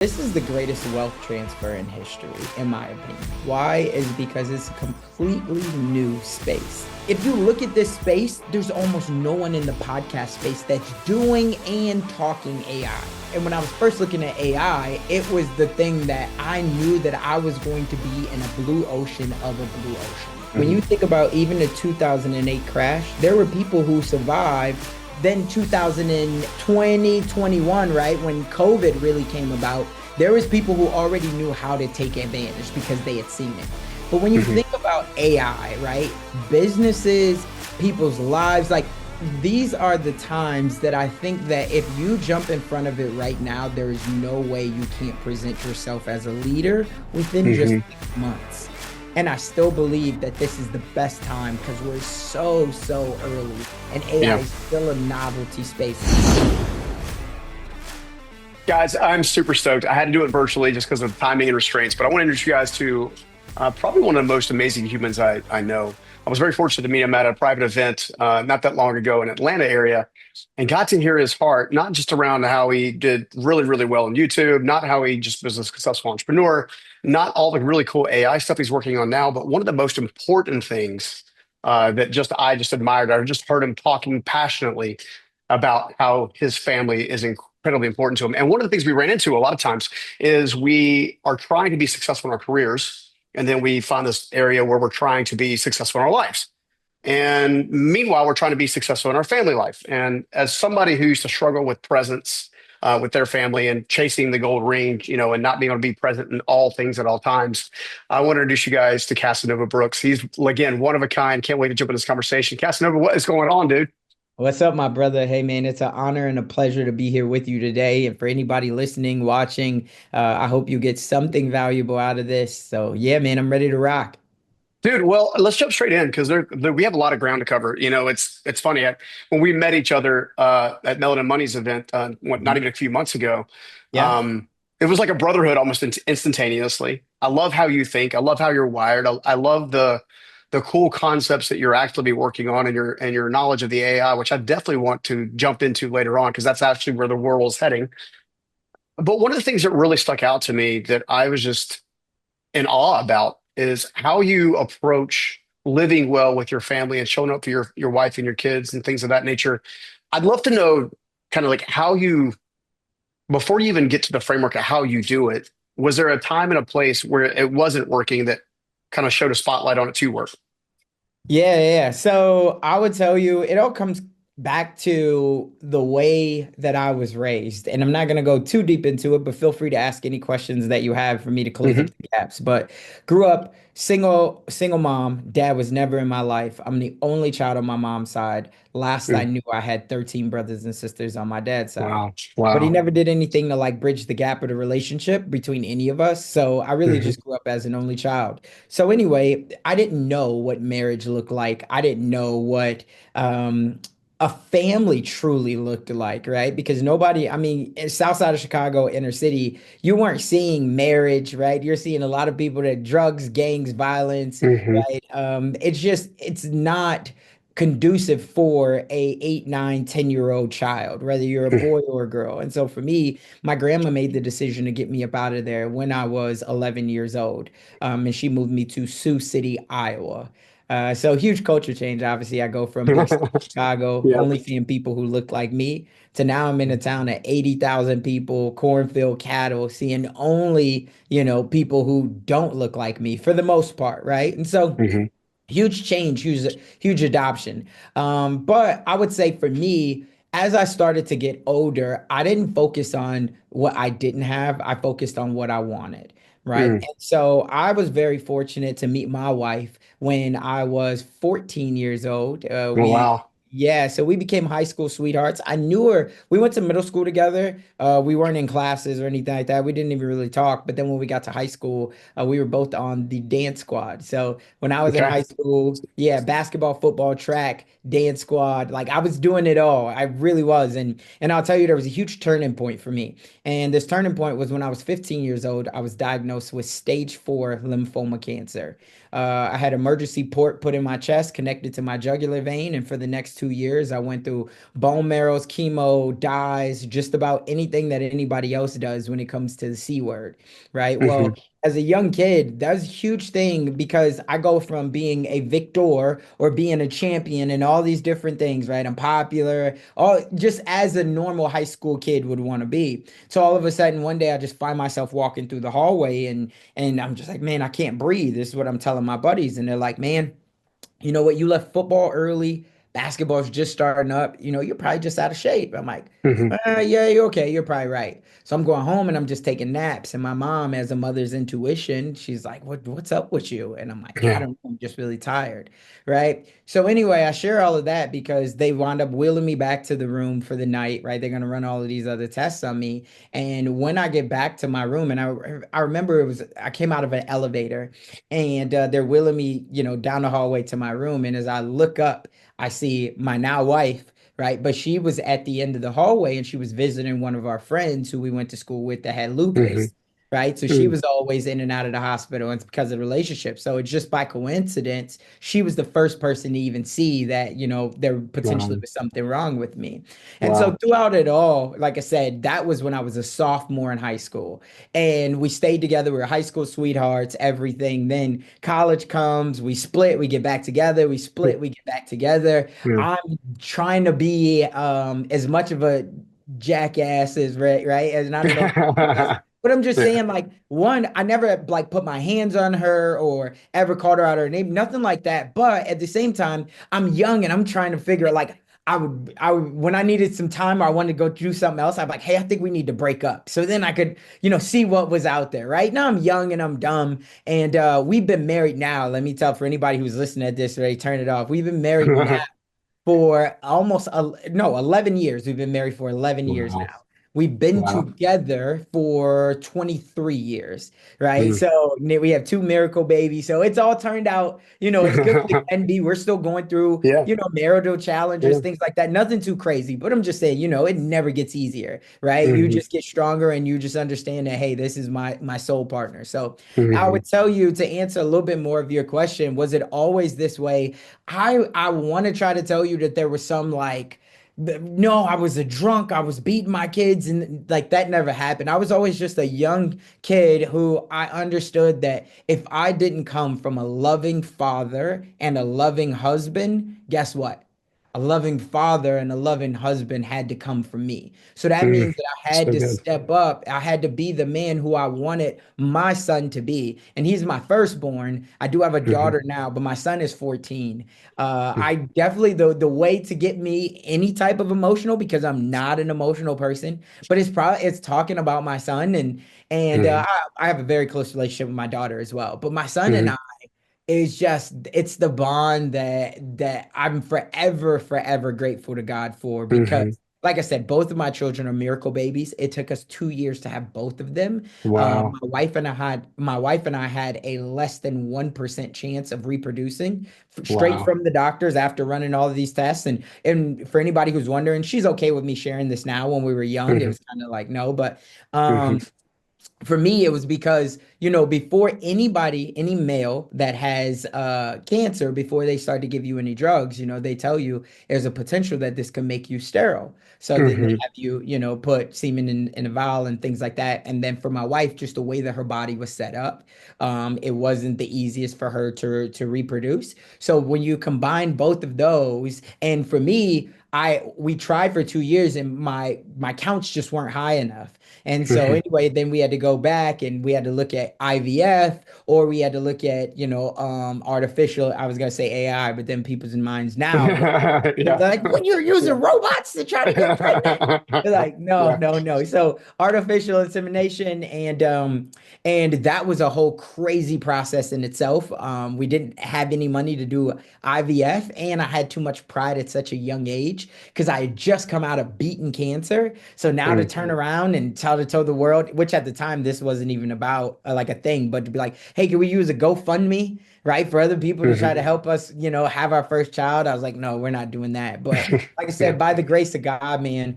This is the greatest wealth transfer in history, in my opinion. Why? Is because it's a completely new space. If you look at this space, there's almost no one in the podcast space that's doing and talking AI. And when I was first looking at AI, it was the thing that I knew that I was going to be in a blue ocean of a blue ocean. When you think about even the 2008 crash, there were people who survived. Then 2020, 21, right, when COVID really came about, there was people who already knew how to take advantage because they had seen it. But when you Mhm. think about AI, right, businesses, people's lives, like these are the times that I think that if you jump in front of it right now, there is no way you can't present yourself as a leader within just Mhm. months. And I still believe that this is the best time because we're so early and AI Yeah. is still a novelty space. Guys, I'm super stoked. I had to do it virtually just because of timing and restraints, but I want to introduce you guys to probably one of the most amazing humans I know. I was very fortunate to meet him at a private event not that long ago in Atlanta area and got to hear his heart, not just around how he did really well on YouTube, not how he just was a successful entrepreneur, not all the really cool AI stuff he's working on now, but one of the most important things that just I just admired. I just heard him talking passionately about how his family is incredibly important to him. And one of the things we ran into a lot of times is we are trying to be successful in our careers, and then we find this area where we're trying to be successful in our lives. And meanwhile, we're trying to be successful in our family life. And as somebody who used to struggle with presence with their family and chasing the gold ring, and not being able to be present in all things at all times, I want to introduce you guys to Casanova Brooks. He's, again, one of a kind. Can't wait to jump in this conversation. Casanova, what is going on, dude? What's up, my brother? Hey, man, it's an honor and a pleasure to be here with you today. And for anybody listening, watching, I hope you get something valuable out of this. So, yeah, man, I'm ready to rock. Dude, well, let's jump straight in because we have a lot of ground to cover. It's funny. When we met each other at Melanin Money's event, not Mhm. even a few months ago, Yeah. um, it was like a brotherhood almost instantaneously. I love how you think. I love how you're wired. I love the cool concepts that you're actively working on and your knowledge of the AI, which I definitely want to jump into later on because that's actually where the world is heading. But one of the things that really stuck out to me that I was just in awe about is how you approach living well with your family and showing up for your wife and your kids and things of that nature. I'd love to know kind of like how you before you even get to the framework of how you do it, was there a time and a place where it wasn't working that kind of showed a spotlight on it to work? Yeah. So I would tell you, it all comes back to the way that I was raised. And I'm not going to go too deep into it, but feel free to ask any questions that you have for me to close up Hmm. the gaps. But grew up single mom. Dad was never in my life. I'm the only child on my mom's side. Last I knew, I had 13 brothers and sisters on my dad's side. Wow. But he Wow. never did anything to like bridge the gap of the relationship between any of us. So I really Hmm. just grew up as an only child. So anyway, I didn't know what marriage looked like. I didn't know what a family truly looked like, right? Because nobody, I mean, in South Side of Chicago, inner city, you weren't seeing marriage, right? You're seeing a lot of people that drugs, gangs, violence, Hmm. right? It's not conducive for a 8, 9, 10-year-old child, whether you're a boy or a girl. And so for me, my grandma made the decision to get me up out of there when I was 11 years old. And she moved me to Sioux City, Iowa. So huge culture change. Obviously, I go from big city Chicago, Yeah. only seeing people who look like me, to now I'm in a town of 80,000 people, cornfield cattle, seeing only, people who don't look like me for the most part, right? And so Hmm. huge change, huge adoption. But I would say for me, as I started to get older, I didn't focus on what I didn't have. I focused on what I wanted. Right. Mm. And so I was very fortunate to meet my wife when I was 14 years old. Wow. Yeah, so we became high school sweethearts. I knew her. We went to middle school together. We weren't in classes or anything like that. We didn't even really talk. But then when we got to high school, we were both on the dance squad. So when I was in Okay. high school, yeah, basketball, football, track, dance squad, like I was doing it all. I really was. And I'll tell you, there was a huge turning point for me. And this turning point was when I was 15 years old. I was diagnosed with stage 4 lymphoma cancer. I had emergency port put in my chest, connected to my jugular vein, and for the next 2 years. I went through bone marrows, chemo, dyes, just about anything that anybody else does when it comes to the C word, right? Hmm. Well, as a young kid, that's a huge thing because I go from being a victor or being a champion and all these different things, right? I'm popular, all just as a normal high school kid would want to be. So all of a sudden, one day I just find myself walking through the hallway and I'm just like, man, I can't breathe. This is what I'm telling my buddies, and they're like, man, you know what? You left football early. Basketball's just starting up. You know, you're probably just out of shape. I'm like, Hmm. yeah, you're okay. You're probably right. So I'm going home and I'm just taking naps. And my mom, as a mother's intuition, she's like, what's up with you? And I'm like, I Yeah. don't know. I'm just really tired. Right. So anyway, I share all of that because they wound up wheeling me back to the room for the night. Right. They're going to run all of these other tests on me. And when I get back to my room, and I remember I came out of an elevator and they're wheeling me, down the hallway to my room. And as I look up, I see my now wife, right? But she was at the end of the hallway and she was visiting one of our friends who we went to school with that had Hmm. lupus, right? So she was always in and out of the hospital, and it's because of the relationship. So it's just by coincidence, she was the first person to even see that, there potentially Wow. was something wrong with me. And so Wow. throughout it all, like I said, that was when I was a sophomore in high school. And we stayed together. We were high school sweethearts, everything. Then college comes, we split, we get back together, we split, we get back together. Yeah. I'm trying to be as much of a jackass as right, and I don't know if jackass, but I'm just Yeah. saying, like, one, I never like put my hands on her or ever called her out her name, nothing like that. But at the same time, I'm young and I'm trying to figure like I would when I needed some time or I wanted to go do something else, I'm like, hey, I think we need to break up. So then I could, see what was out there, right? Now I'm young and I'm dumb. And we've been married now. Let me tell for anybody who's listening to this, right? Turn it off. We've been married now for almost no 11 years. We've been married for 11 years Wow. now. We've been Wow. together for 23 years, right? Mm. So we have two miracle babies. So it's all turned out, as good as it can be. We're still going through, Yeah. marital challenges, Yeah. things like that. Nothing too crazy, but I'm just saying, it never gets easier, right? You Hmm. just get stronger and you just understand that, hey, this is my soul partner. So I Hmm. would tell you to answer a little bit more of your question, was it always this way? I want to try to tell you that there was some like no, I was a drunk. I was beating my kids, and like that never happened. I was always just a young kid who I understood that if I didn't come from a loving father and a loving husband, guess what? A loving father and a loving husband had to come from me. So that Mm. means that I had So to good. step up. I had to be the man who I wanted my son to be. And he's my firstborn. I do have a Hmm. daughter now, but my son is 14. I definitely the way to get me any type of emotional because I'm not an emotional person, but it's talking about my son and Hmm. I have a very close relationship with my daughter as well. But my son and Hmm. I is just it's the bond that I'm forever grateful to God for because Hmm. like I said, both of my children are miracle babies. It took us 2 years to have both of them. Wow. My wife and I had a less than 1% chance of reproducing straight Wow. from the doctors after running all of these tests. And for anybody who's wondering, she's okay with me sharing this now. When we were young, it Hmm. was kind of like no, but Hmm. for me it was because before any male that has cancer, before they start to give you any drugs, they tell you there's a potential that this can make you sterile, so then they Hmm. have you put semen in a vial and things like that. And then for my wife, just the way that her body was set up, it wasn't the easiest for her to reproduce. So when you combine both of those, and for me, we tried for 2 years and my counts just weren't high enough. And so Hmm. anyway, then we had to go back and we had to look at IVF, or we had to look at, artificial, I was gonna say AI, but then people's minds now, they're Yeah. like, when you're using Yeah. robots to try to get pregnant. They're like, no, Yeah. no, no. So artificial insemination and that was a whole crazy process in itself. We didn't have any money to do IVF, and I had too much pride at such a young age age because I had just come out of beating cancer. So now to Mm. turn around and tell the world, which at the time this wasn't even about like a thing, but to be like, hey, can we use a GoFundMe, right, for other people to try Hmm. to help us, have our first child? I was like, no, we're not doing that. But like I Yeah. said, by the grace of God, man,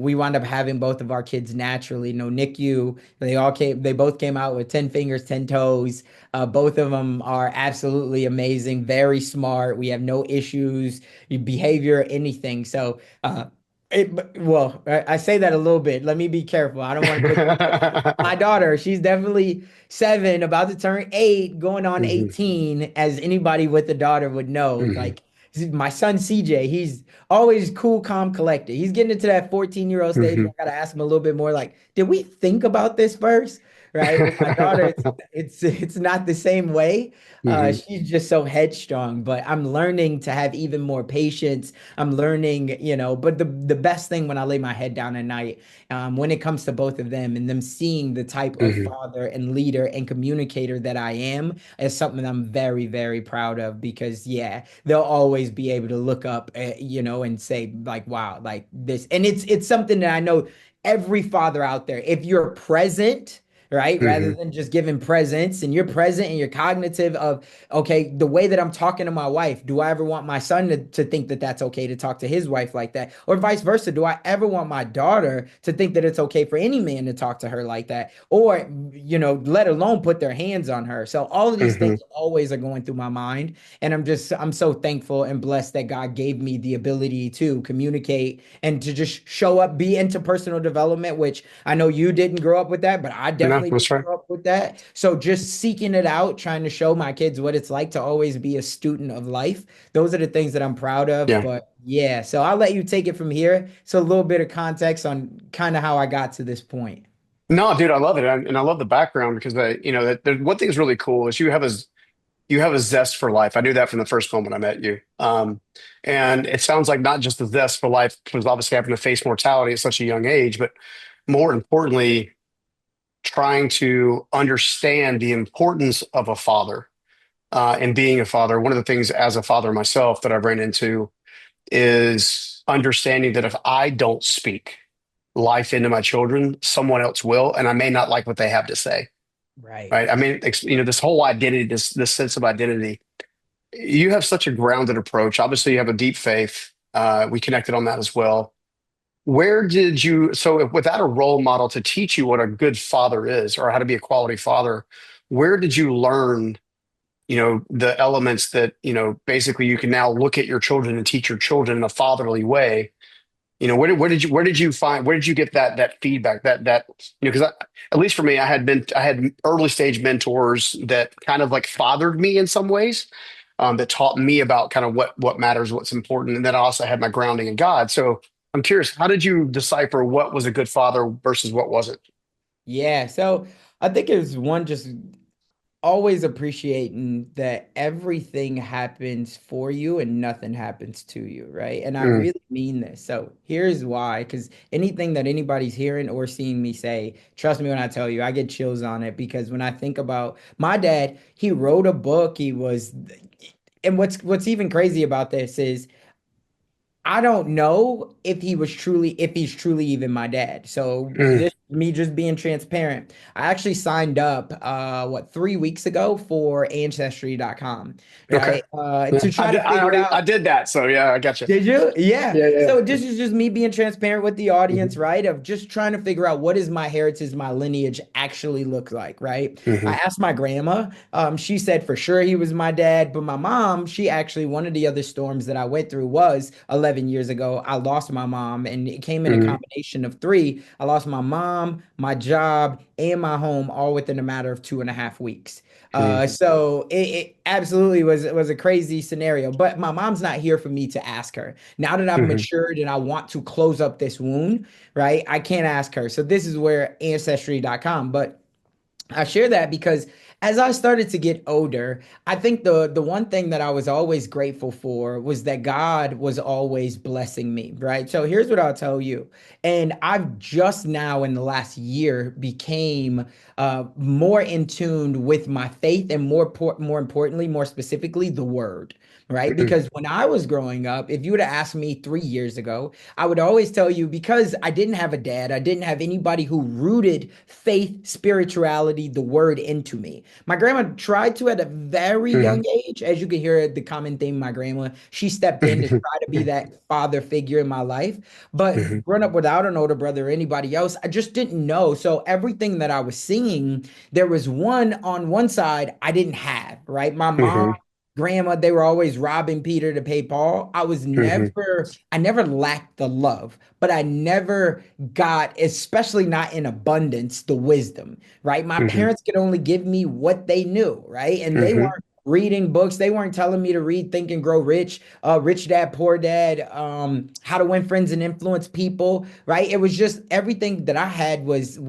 we wound up having both of our kids naturally. No NICU. They both came out with 10 fingers, 10 toes. Both of them are absolutely amazing, very smart. We have no issues, behavior, anything. So, well, I say that a little bit. Let me be careful. I don't want to put my daughter, she's definitely 7, about to turn 8, going on Hmm. 18, as anybody with a daughter would know. Hmm. Like my son CJ, he's always cool, calm, collected. He's getting into that 14-year-old stage Hmm. where I gotta ask him a little bit more like, did we think about this first? Right. With my daughter, it's not the same way. Hmm. She's just so headstrong, but I'm learning to have even more patience. I'm learning, but the best thing when I lay my head down at night, when it comes to both of them and them seeing the type of Hmm. father and leader and communicator that I am is something I'm very, very proud of because, yeah, they'll always be able to look up, and say, like, wow, like this. And it's something that I know every father out there, if you're present, right? Rather Hmm. than just giving presents and you're present and you're cognitive of, okay, the way that I'm talking to my wife, do I ever want my son to think that that's okay to talk to his wife like that? Or vice versa, do I ever want my daughter to think that it's okay for any man to talk to her like that? Or, let alone put their hands on her. So all of these Hmm. things always are going through my mind. And I'm so thankful and blessed that God gave me the ability to communicate and to just show up, be into personal development, which I know you didn't grow up with that, but I No, definitely that's didn't right. grow up with that. So just seeking it out, trying to show my kids what it's like to always be a student of life. Those are the things that I'm proud of. Yeah. But yeah, so I'll let you take it from here. So a little bit of context on kind of how I got to this point. No, dude, I love it, and I love the background because one thing is really cool is you have a zest for life. I knew that from the first moment I met you. And it sounds like not just the zest for life, because obviously having to face mortality at such a young age, but more importantly, trying to understand the importance of a father and being a father. One of the things as a father myself that I've ran into is understanding that if I don't speak life into my children, someone else will, and I may not like what they have to say. Right. Right. I mean, this whole identity, this sense of identity. You have such a grounded approach. Obviously, you have a deep faith. We connected on that as well. Where did you, so without a role model to teach you what a good father is or how to be a quality father, where did you learn, the elements that, basically you can now look at your children and teach your children in a fatherly way? Where did you find, where did you get that feedback that, because at least for me, I had early stage mentors that kind of like fathered me in some ways, that taught me about kind of what matters, what's important. And then I also had my grounding in God. So I'm curious, how did you decipher what was a good father versus what wasn't? Yeah. So I think it's one just always appreciating that everything happens for you and nothing happens to you, right? And I Mm, really mean this. So here's why, because anything that anybody's hearing or seeing me say, trust me when I tell you, I get chills on it because when I think about my dad, he wrote a book. And what's even crazy about this is I don't know if he's truly even my dad. So mm, this me just being transparent. I actually signed up 3 weeks ago for ancestry.com, okay. right? Yeah. To try to figure I out. did that. So yeah, I got you. Did you? Yeah. Yeah, yeah. So this is just me being transparent with the Hmm. audience, right? Of just trying to figure out what does my heritage, my lineage actually look like, right? I Hmm. asked my grandma. She said for sure he was my dad, but my mom, she actually one of the other storms that I went through was 11 years ago. I lost my mom, and it came in a Hmm. combination of three. I lost my mom, my job, and my home all within a matter of 2.5 weeks. So it absolutely was a crazy scenario. But my mom's not here for me to ask her. Now that I've Hmm. matured and I want to close up this wound, right? I can't ask her. So this is where ancestry.com. But I share that because As I started to get older, I think the one thing that I was always grateful for was that God was always blessing me, right? So here's what I'll tell you. And I've just now in the last year became more in tune with my faith and more importantly, more specifically, the word. Right. Mhm. Because when I was growing up, if you would have asked me 3 years ago, I would always tell you because I didn't have a dad, I didn't have anybody who rooted faith, spirituality, the word into me. My grandma tried to at a very young Mhm. age, as you can hear the common theme, my grandma, she stepped in to try to be that father figure in my life. Mhm. But growing up without an older brother or anybody else, I just didn't know. So everything that I was seeing, there was one on one side I didn't have, right? My mom, Mhm. grandma, they were always robbing Peter to pay Paul. Mhm. I never lacked the love, but I never got, especially not in abundance, the wisdom, right? My Mhm. parents could only give me what they knew, right? And they Mhm. weren't reading books. They weren't telling me to read Think and Grow Rich, Rich Dad, Poor Dad, How to Win Friends and Influence People, right? It was just everything that I had was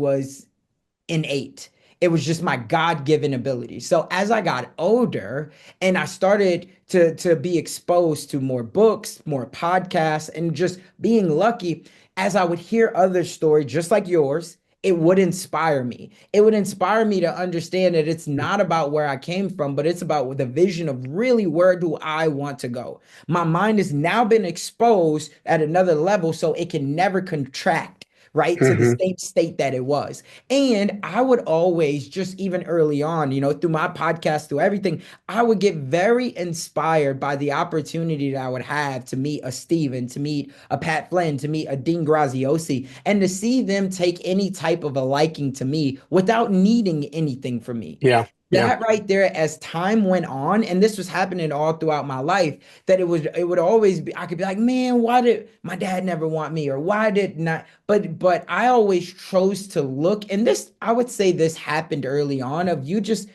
innate. It was just my God-given ability. So as I got older and I started to be exposed to more books, more podcasts, and just being lucky, as I would hear other stories just like yours, it would inspire me. It would inspire me to understand that it's not about where I came from, but it's about the vision of really where do I want to go. My mind has now been exposed at another level so it can never contract, right, to the Mhm. same state that it was. And I would always, just even early on, through my podcast, through everything, I would get very inspired by the opportunity that I would have to meet a Steven, to meet a Pat Flynn, to meet a Dean Graziosi, and to see them take any type of a liking to me without needing anything from me. Yeah. Yeah. That right there, as time went on, and this was happening all throughout my life, that it would always be, I could be like, man, why did my dad never want me? Or why did not? But I always chose to look, and this, I would say this happened early on of you just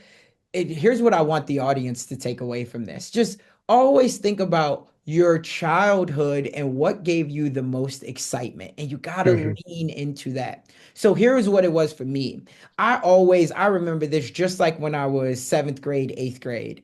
here's what I want the audience to take away from this. Just always think about your childhood and what gave you the most excitement. And you got to Mhm. lean into that. So here's what it was for me. I remember this just like when I was seventh grade, eighth grade.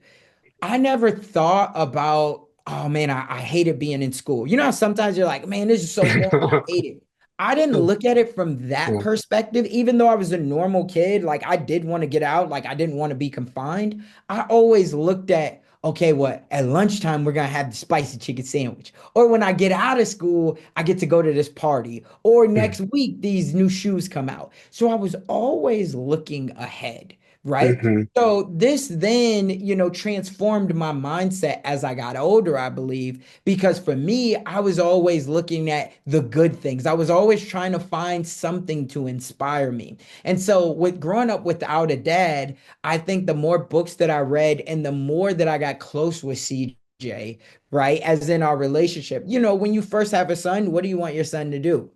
I never thought about, oh man, I hated being in school. You know how sometimes you're like, man, this is so boring. I hate it. I didn't look at it from that Yeah. perspective, even though I was a normal kid. Like I did want to get out, like I didn't want to be confined. I always looked at, okay, what at lunchtime we're gonna have the spicy chicken sandwich. Or when I get out of school, I get to go to this party. Or Mhm. next week, these new shoes come out. So I was always looking ahead, right? Mhm. So this then, transformed my mindset as I got older, I believe, because for me, I was always looking at the good things. I was always trying to find something to inspire me. And so with growing up without a dad, I think the more books that I read and the more that I got close with CJ, right? As in our relationship, when you first have a son, what do you want your son to do?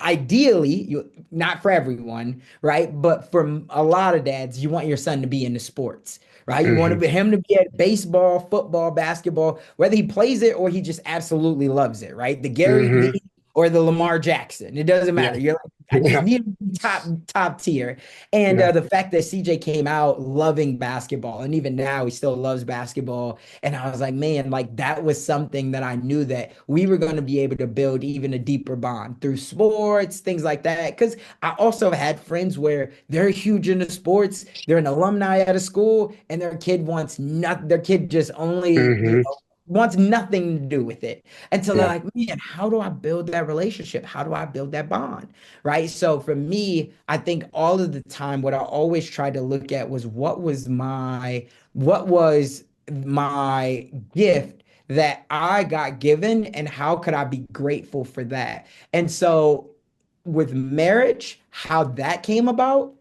Ideally, not for everyone, right? But for a lot of dads, you want your son to be into sports, right? You want Mhm. him to be at baseball, football, basketball, whether he plays it or he just absolutely loves it, right? The Gary Mhm. Vee or the Lamar Jackson, it doesn't Yeah. matter. You're like, I just Yeah. need to be top tier. And Yeah. the fact that CJ came out loving basketball, and even now he still loves basketball, and I was like, man, like that was something that I knew that we were going to be able to build even a deeper bond through sports, things like that. Because I also had friends where they're huge into sports, they're an alumni at a school, and their kid wants not their kid just only, Mhm. wants nothing to do with it. And so they're Yeah. like, man, how do I build that relationship? How do I build that bond? Right. So for me, I think all of the time, what I always tried to look at was what was my gift that I got given and how could I be grateful for that? And so with marriage, how that came about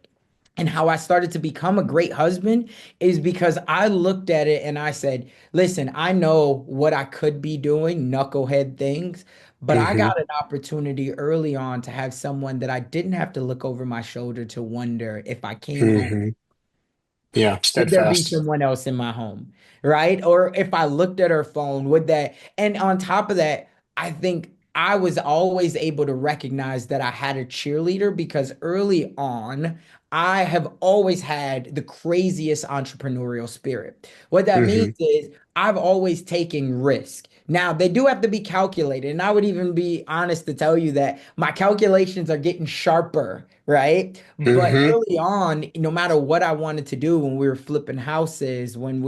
and how I started to become a great husband is because I looked at it and I said, listen, I know what I could be doing, knucklehead things, but I Mhm. got an opportunity early on to have someone that I didn't have to look over my shoulder to wonder if I came home, Mhm. Yeah. would there be Steadfast. someone else in my home? Right? Or if I looked at her phone, would that, and on top of that, I think I was always able to recognize that I had a cheerleader because early on, I have always had the craziest entrepreneurial spirit. What that means Hmm. is I've always taken risk. Now, they do have to be calculated. And I would even be honest to tell you that my calculations are getting sharper, right? But Hmm. early on, no matter what I wanted to do when we were flipping houses, when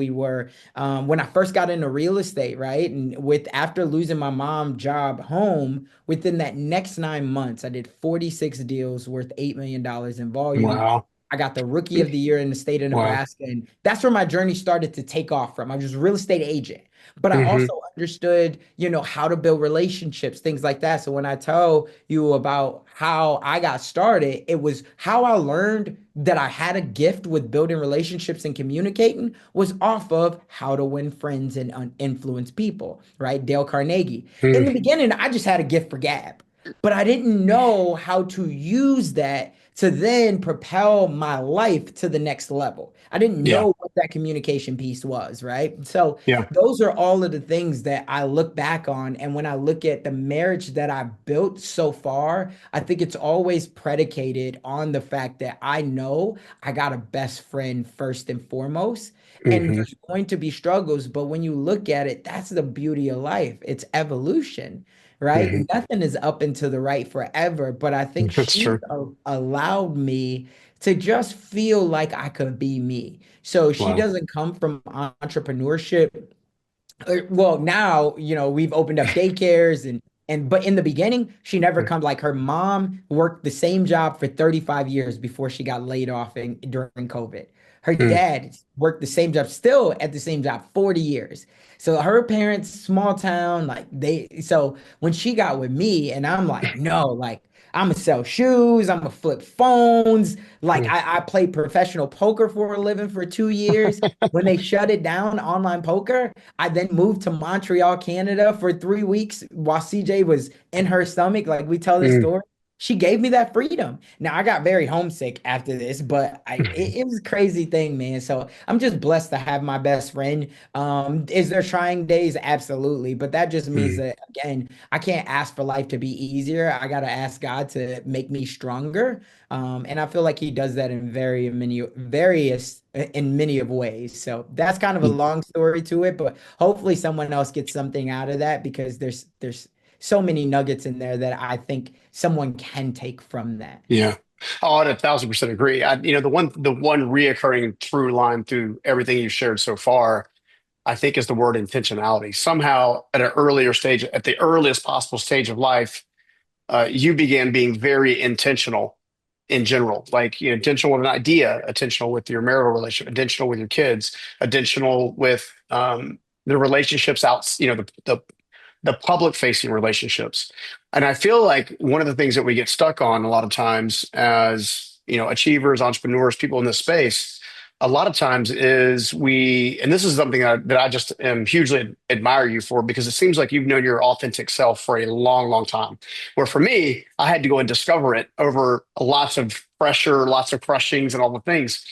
I first got into real estate, right? And with after losing my mom job home, within that next 9 months, I did 46 deals worth $8 million in volume. Wow. I got the rookie of the year in the state of Wow. Nebraska. And that's where my journey started to take off from. I was a real estate agent, but I Hmm. also understood, how to build relationships, things like that. So when I tell you about how I got started, it was how I learned that I had a gift with building relationships and communicating was off of how to win friends and influence people, right? Dale Carnegie. In the beginning, I just had a gift for gab, but I didn't know how to use that to then propel my life to the next level. I didn't Yeah. know what that communication piece was, right? So Yeah. those are all of the things that I look back on. And when I look at the marriage that I've built so far, I think it's always predicated on the fact that I know I got a best friend first and foremost. And Hmm. there's going to be struggles, but when you look at it, that's the beauty of life. It's evolution, right? Hmm. Nothing is up and to the right forever, but I think That's she's true. allowed me to just feel like I could be me. So she Wow. doesn't come from entrepreneurship. Well, now, we've opened up daycares and but in the beginning, she never come like her mom worked the same job for 35 years before she got laid off during COVID. Her Mm. dad worked the same job, still at the same job, 40 years. So her parents, small town, so when she got with me and I'm like, no, like I'm gonna sell shoes, I'm gonna flip phones. Like Mm. I played professional poker for a living for 2 years. When they shut it down, online poker, I then moved to Montreal, Canada for 3 weeks while CJ was in her stomach. Like we tell this Mm. story. She gave me that freedom. Now I got very homesick after this, but it was a crazy thing, man. So I'm just blessed to have my best friend. Is there trying days? Absolutely. But that just means Mm. that again, I can't ask for life to be easier. I gotta ask God to make me stronger. And I feel like he does that in many of ways. So that's kind of a Mm. long story to it, but hopefully someone else gets something out of that because there's so many nuggets in there that I think someone can take from that. Yeah. Oh, I'd 1,000% agree. The one reoccurring through line through everything you've shared so far, I think, is the word intentionality. Somehow, at an earlier stage, at the earliest possible stage of life, you began being very intentional in general, like intentional with an idea, intentional with your marital relationship, intentional with your kids, intentional with the relationships out, the public facing relationships. And I feel like one of the things that we get stuck on a lot of times as, achievers, entrepreneurs, people in this space, a lot of times is and this is something that I just am hugely admire you for because it seems like you've known your authentic self for a long, long time. Where for me, I had to go and discover it over lots of pressure, lots of crushings and all the things.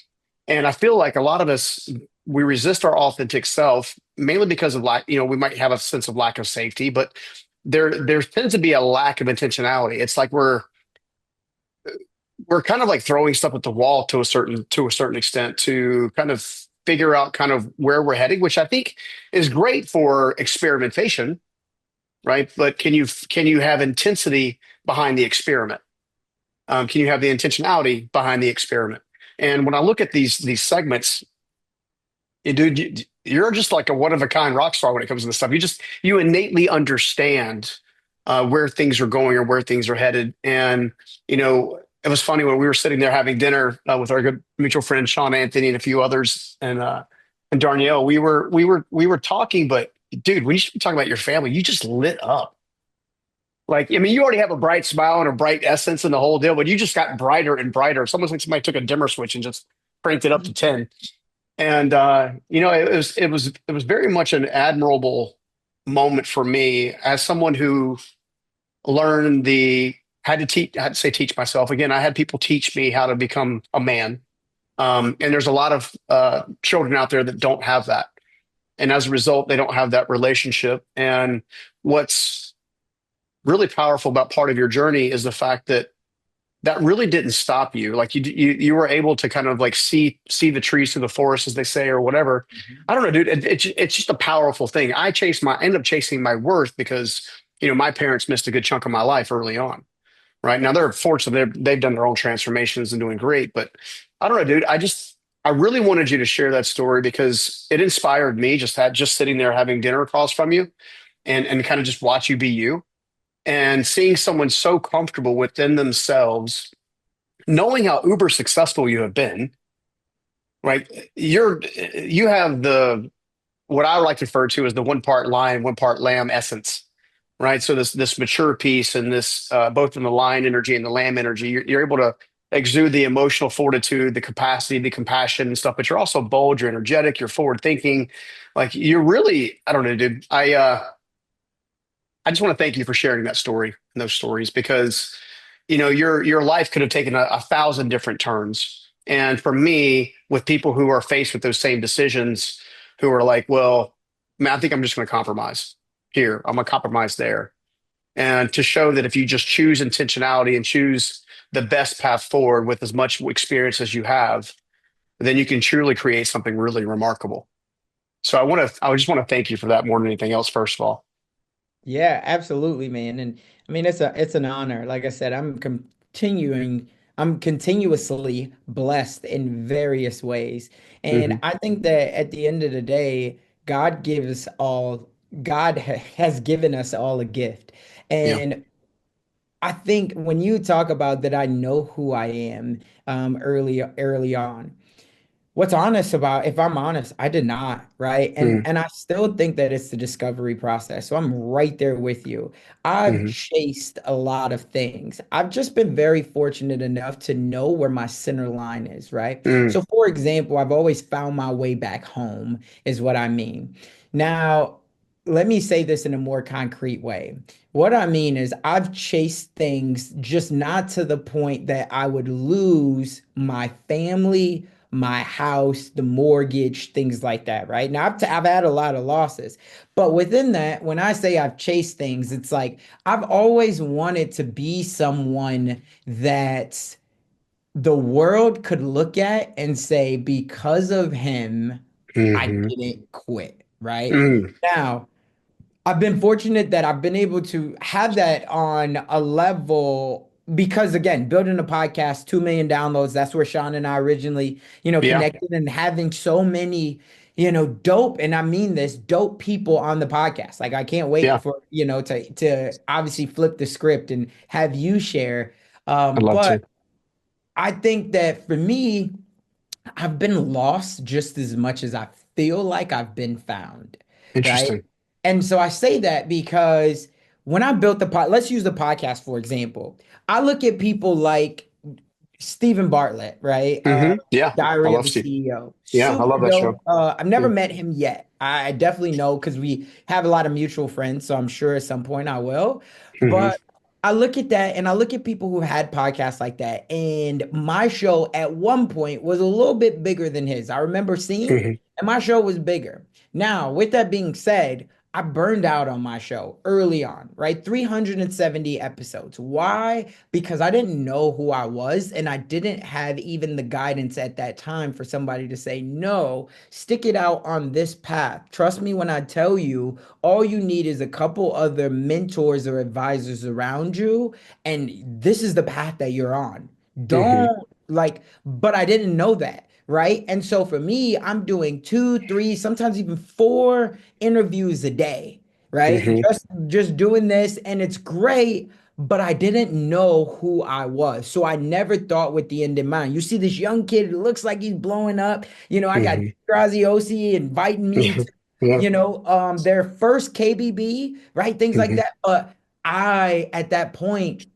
And I feel like a lot of us, we resist our authentic self mainly because of lack, we might have a sense of lack of safety, but there tends to be a lack of intentionality. It's like we're kind of like throwing stuff at the wall to a certain extent to kind of figure out kind of where we're heading, which I think is great for experimentation, right? But can you have intensity behind the experiment? Can you have the intentionality behind the experiment? And when I look at these segments, dude, you're just like a one of a kind rock star when it comes to this stuff. You innately understand where things are going or where things are headed. And it was funny when we were sitting there having dinner with our good mutual friend Sean Anthony and a few others, and Darnielle. We were talking, but dude, when you should be talking about your family, you just lit up. Like, I mean, you already have a bright smile and a bright essence and the whole deal, but you just got brighter and brighter. It's almost like somebody took a dimmer switch and just cranked it up to 10. And it was very much an admirable moment for me as someone who learned the had to say teach myself again. I had people teach me how to become a man, and there's a lot of children out there that don't have that, and as a result, they don't have that relationship. And what's really powerful about part of your journey is the fact that that really didn't stop you. Like you were able to kind of like see the trees through the forest, as they say, or whatever. Mhm. I don't know, dude. It's just a powerful thing. I ended up chasing my worth because my parents missed a good chunk of my life early on. Right now, they're fortunate. They've done their own transformations and doing great. But I don't know, dude. I really wanted you to share that story because it inspired me. Just sitting there having dinner across from you and kind of just watch you be you and seeing someone so comfortable within themselves, knowing how uber successful you have been, right? You have the what I like to refer to as the one part lion, one part lamb essence, right? So this mature piece and this both in the lion energy and the lamb energy, you're able to exude the emotional fortitude, the capacity, the compassion and stuff, but you're also bold, you're energetic, you're forward thinking. Like you're really, I don't know, dude. I just want to thank you for sharing that story and those stories because your life could have taken a thousand different turns. And for me, with people who are faced with those same decisions, who are like, well, man, I think I'm just going to compromise here. I'm going to compromise there. And to show that if you just choose intentionality and choose the best path forward with as much experience as you have, then you can truly create something really remarkable. So I just want to thank you for that more than anything else, first of all. Yeah, absolutely, man. And I mean, it's an honor. Like I said, I'm continuously blessed in various ways. And Hmm. I think that at the end of the day, God has given us all a gift. Yeah. And I think when you talk about that, I know who I am early on. What's honest about, if I'm honest, I did not, right? Hmm. And I still think that it's the discovery process. So I'm right there with you. I've Hmm. chased a lot of things. I've just been very fortunate enough to know where my center line is, right? Hmm. So for example, I've always found my way back home, is what I mean. Now, let me say this in a more concrete way. What I mean is, I've chased things just not to the point that I would lose my family, my house, the mortgage, things like that, right? Now, I've had a lot of losses, but within that, when I say I've chased things, it's like I've always wanted to be someone that the world could look at and say, because of him, I Hmm. didn't quit, right? Hmm. Now, I've been fortunate that I've been able to have that on a level because again, building a podcast, 2 million downloads, that's where Sean and I originally, Yeah. connected and having so many, dope, and I mean this, dope people on the podcast. Like I can't wait Yeah. for, to obviously flip the script and have you share. I'd love But to. I think that for me, I've been lost just as much as I feel like I've been found, right? Interesting. And so I say that because when I built let's use the podcast for example. I look at people like Stephen Bartlett, right? Yeah. I Diary of love a Steve. CEO. Yeah. I Super love that show. dope. I've never Yeah. met him yet. I definitely know because we have a lot of mutual friends, so I'm sure at some point I will. Hmm. But I look at that and I look at people who had podcasts like that. And my show at one point was a little bit bigger than his. I remember seeing, Hmm. and my show was bigger. Now, with that being said, I burned out on my show early on, right? 370 episodes. Why? Because I didn't know who I was and I didn't have even the guidance at that time for somebody to say, no, stick it out on this path. Trust me when I tell you, all you need is a couple other mentors or advisors around you, and this is the path that you're on. Hmm. Don't but I didn't know that. Right. And so for me, I'm doing two, three, sometimes even four interviews a day, right? Hmm. Just doing this and it's great, but I didn't know who I was. So I never thought with the end in mind. You see this young kid who looks like he's blowing up. I got Hmm. Graziosi inviting me to, Yeah. their first KBB, right? Things like Hmm. that. But I, at that point,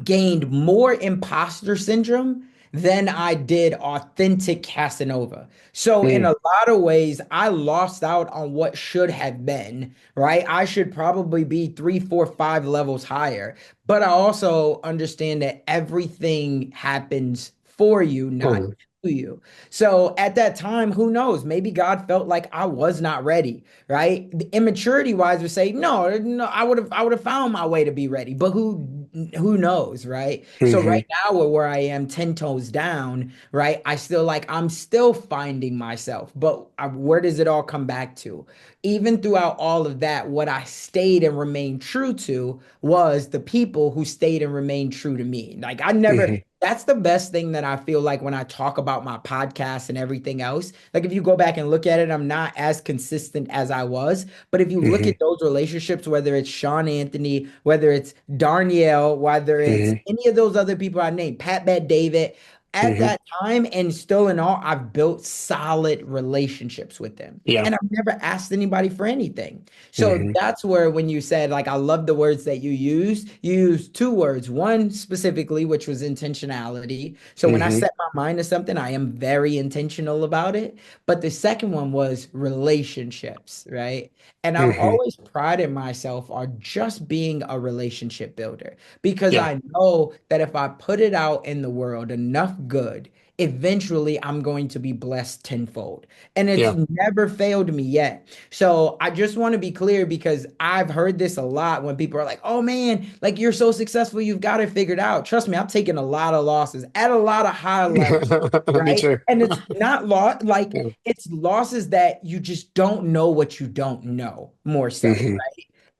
gained more imposter syndrome than I did authentic Casanova. So in Hmm. a lot of ways, I lost out on what should have been, right? I should probably be three, four, five levels higher. But I also understand that everything happens for you, not Hmm. to you. So at that time, who knows? Maybe God felt like I was not ready, right? The immaturity wise would say, no, no, I would have found my way to be ready. But who knows, right? So Hmm. right now where I am 10 toes down, right? I'm still finding myself. But where does it all come back to? Even throughout all of that, what I stayed and remained true to was the people who stayed and remained true to me. Like I never, Hmm. that's the best thing that I feel like when I talk about my podcast and everything else. Like if you go back and look at it, I'm not as consistent as I was. But if you look Hmm. at those relationships, whether it's Sean Anthony, whether it's Darnielle, whether it's Hmm. any of those other people I named, Pat Bet David, at Hmm. that time and still in all, I've built solid relationships with them. Yeah. And I've never asked anybody for anything. So Hmm. that's where when you said, like, I love the words that you used two words, one specifically, which was intentionality. So when I Hmm. set my mind to something, I am very intentional about it. But the second one was relationships, right? And I've Hmm. always prided myself on just being a relationship builder because Yeah. I know that if I put it out in the world enough good, eventually I'm going to be blessed tenfold. And it's Yeah. never failed me yet. So I just want to be clear because I've heard this a lot when people are like, oh man, like you're so successful, you've got it figured out. Trust me, I've taken a lot of losses at a lot of high levels, Me right? too. And it's not loss, like Yeah. it's losses that you just don't know what you don't know, more so. Hmm.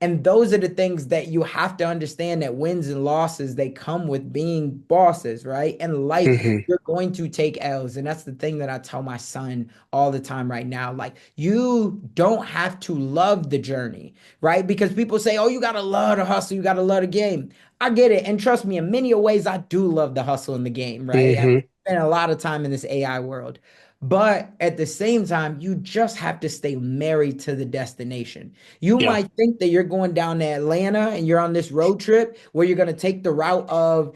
And those are the things that you have to understand that wins and losses, they come with being bosses, right? In life, Hmm. you're going to take L's. And that's the thing that I tell my son all the time right now. Like, you don't have to love the journey, right? Because people say, oh, you got to love the hustle, you got to love the game. I get it. And trust me, in many ways, I do love the hustle in the game, right? I've Hmm. spent a lot of time in this AI world. But at the same time, you just have to stay married to the destination. You Yeah. might think that you're going down to Atlanta and you're on this road trip where you're going to take the route of,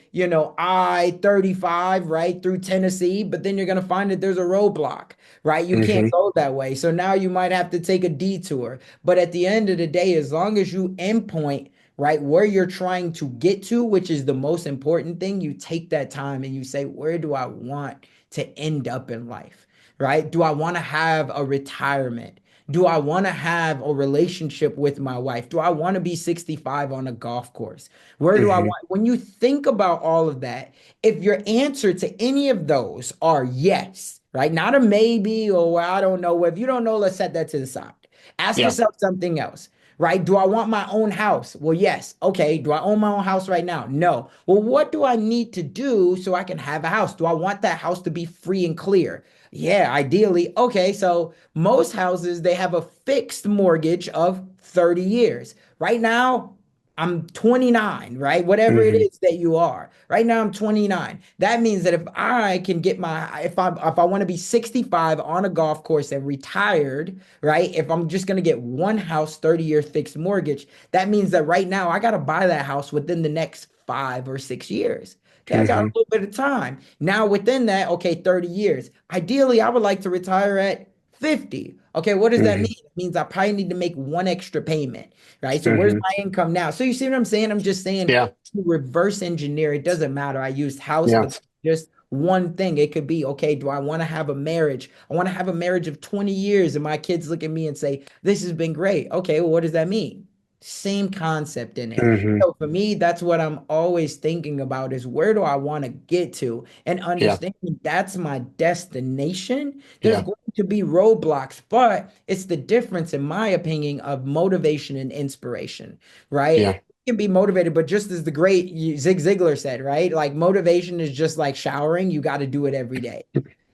I-35, right, through Tennessee, but then you're going to find that there's a roadblock, right? You can't Hmm. go that way. So now you might have to take a detour. But at the end of the day, as long as you endpoint, right, where you're trying to get to, which is the most important thing, you take that time and you say, where do I want to end up in life? Right? Do I want to have a retirement? Do I want to have a relationship with my wife? Do I want to be 65 on a golf course? Where do I Hmm. want? When you think about all of that, if your answer to any of those are yes, right? Not a maybe or well, I don't know. If you don't know, let's set that to the side. Ask Yeah. yourself something else, right? Do I want my own house? Well, yes. Okay. Do I own my own house right now? No. Well, what do I need to do so I can have a house? Do I want that house to be free and clear? Yeah, ideally. Okay, so most houses they have a fixed mortgage of 30 years. Right now, I'm 29, right? Whatever it Hmm. is that you are. Right now I'm 29. That means that if I can get my if I want to be 65 on a golf course and retired, right? If I'm just going to get one house 30-year fixed mortgage, that means that right now I got to buy that house within the next 5 or 6 years. Okay, I got a Hmm. little bit of time. Now within that, okay, 30 years. Ideally, I would like to retire at 50. Okay, what does that mean? Hmm. It means I probably need to make one extra payment, right? So where's Hmm. my income now? So you see what I'm saying? I'm just saying Yeah. to reverse engineer, it doesn't matter. I used house, Yeah. but just one thing. It could be, okay, do I want to have a marriage? I want to have a marriage of 20 years, and my kids look at me and say, this has been great. Okay, well, what does that mean? Same concept in it. Hmm. So for me, that's what I'm always thinking about is where do I want to get to? And Yeah. understanding that's my destination. There's Yeah. going to be roadblocks, but it's the difference, in my opinion, of motivation and inspiration, right? Yeah. You can be motivated, but just as the great Zig Ziglar said, right? Like motivation is just like showering, you got to do it every day.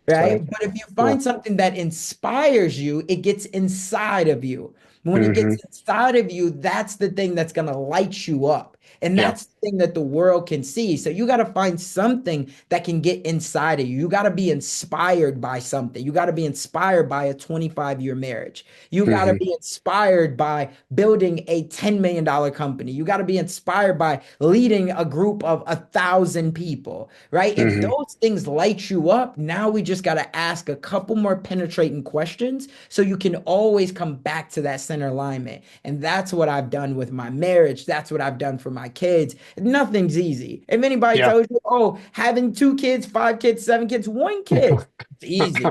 That's right. Right? But if you Yeah. find something that inspires you, it gets inside of you. When it Hmm. gets inside of you, that's the thing that's going to light you up. And Yeah. that's the thing that the world can see. So you got to find something that can get inside of you. You got to be inspired by something. You got to be inspired by a 25-year marriage. You got to Hmm. be inspired by building a $10 million company. You got to be inspired by leading a group of 1,000 people, right? If Hmm. those things light you up, now we just got to ask a couple more penetrating questions so you can always come back to that 100% alignment. And that's what I've done with my marriage. That's what I've done for my kids. Nothing's easy. If anybody Yeah. tells you, oh, having 2 kids, 5 kids, 7 kids, 1 kid, it's easy.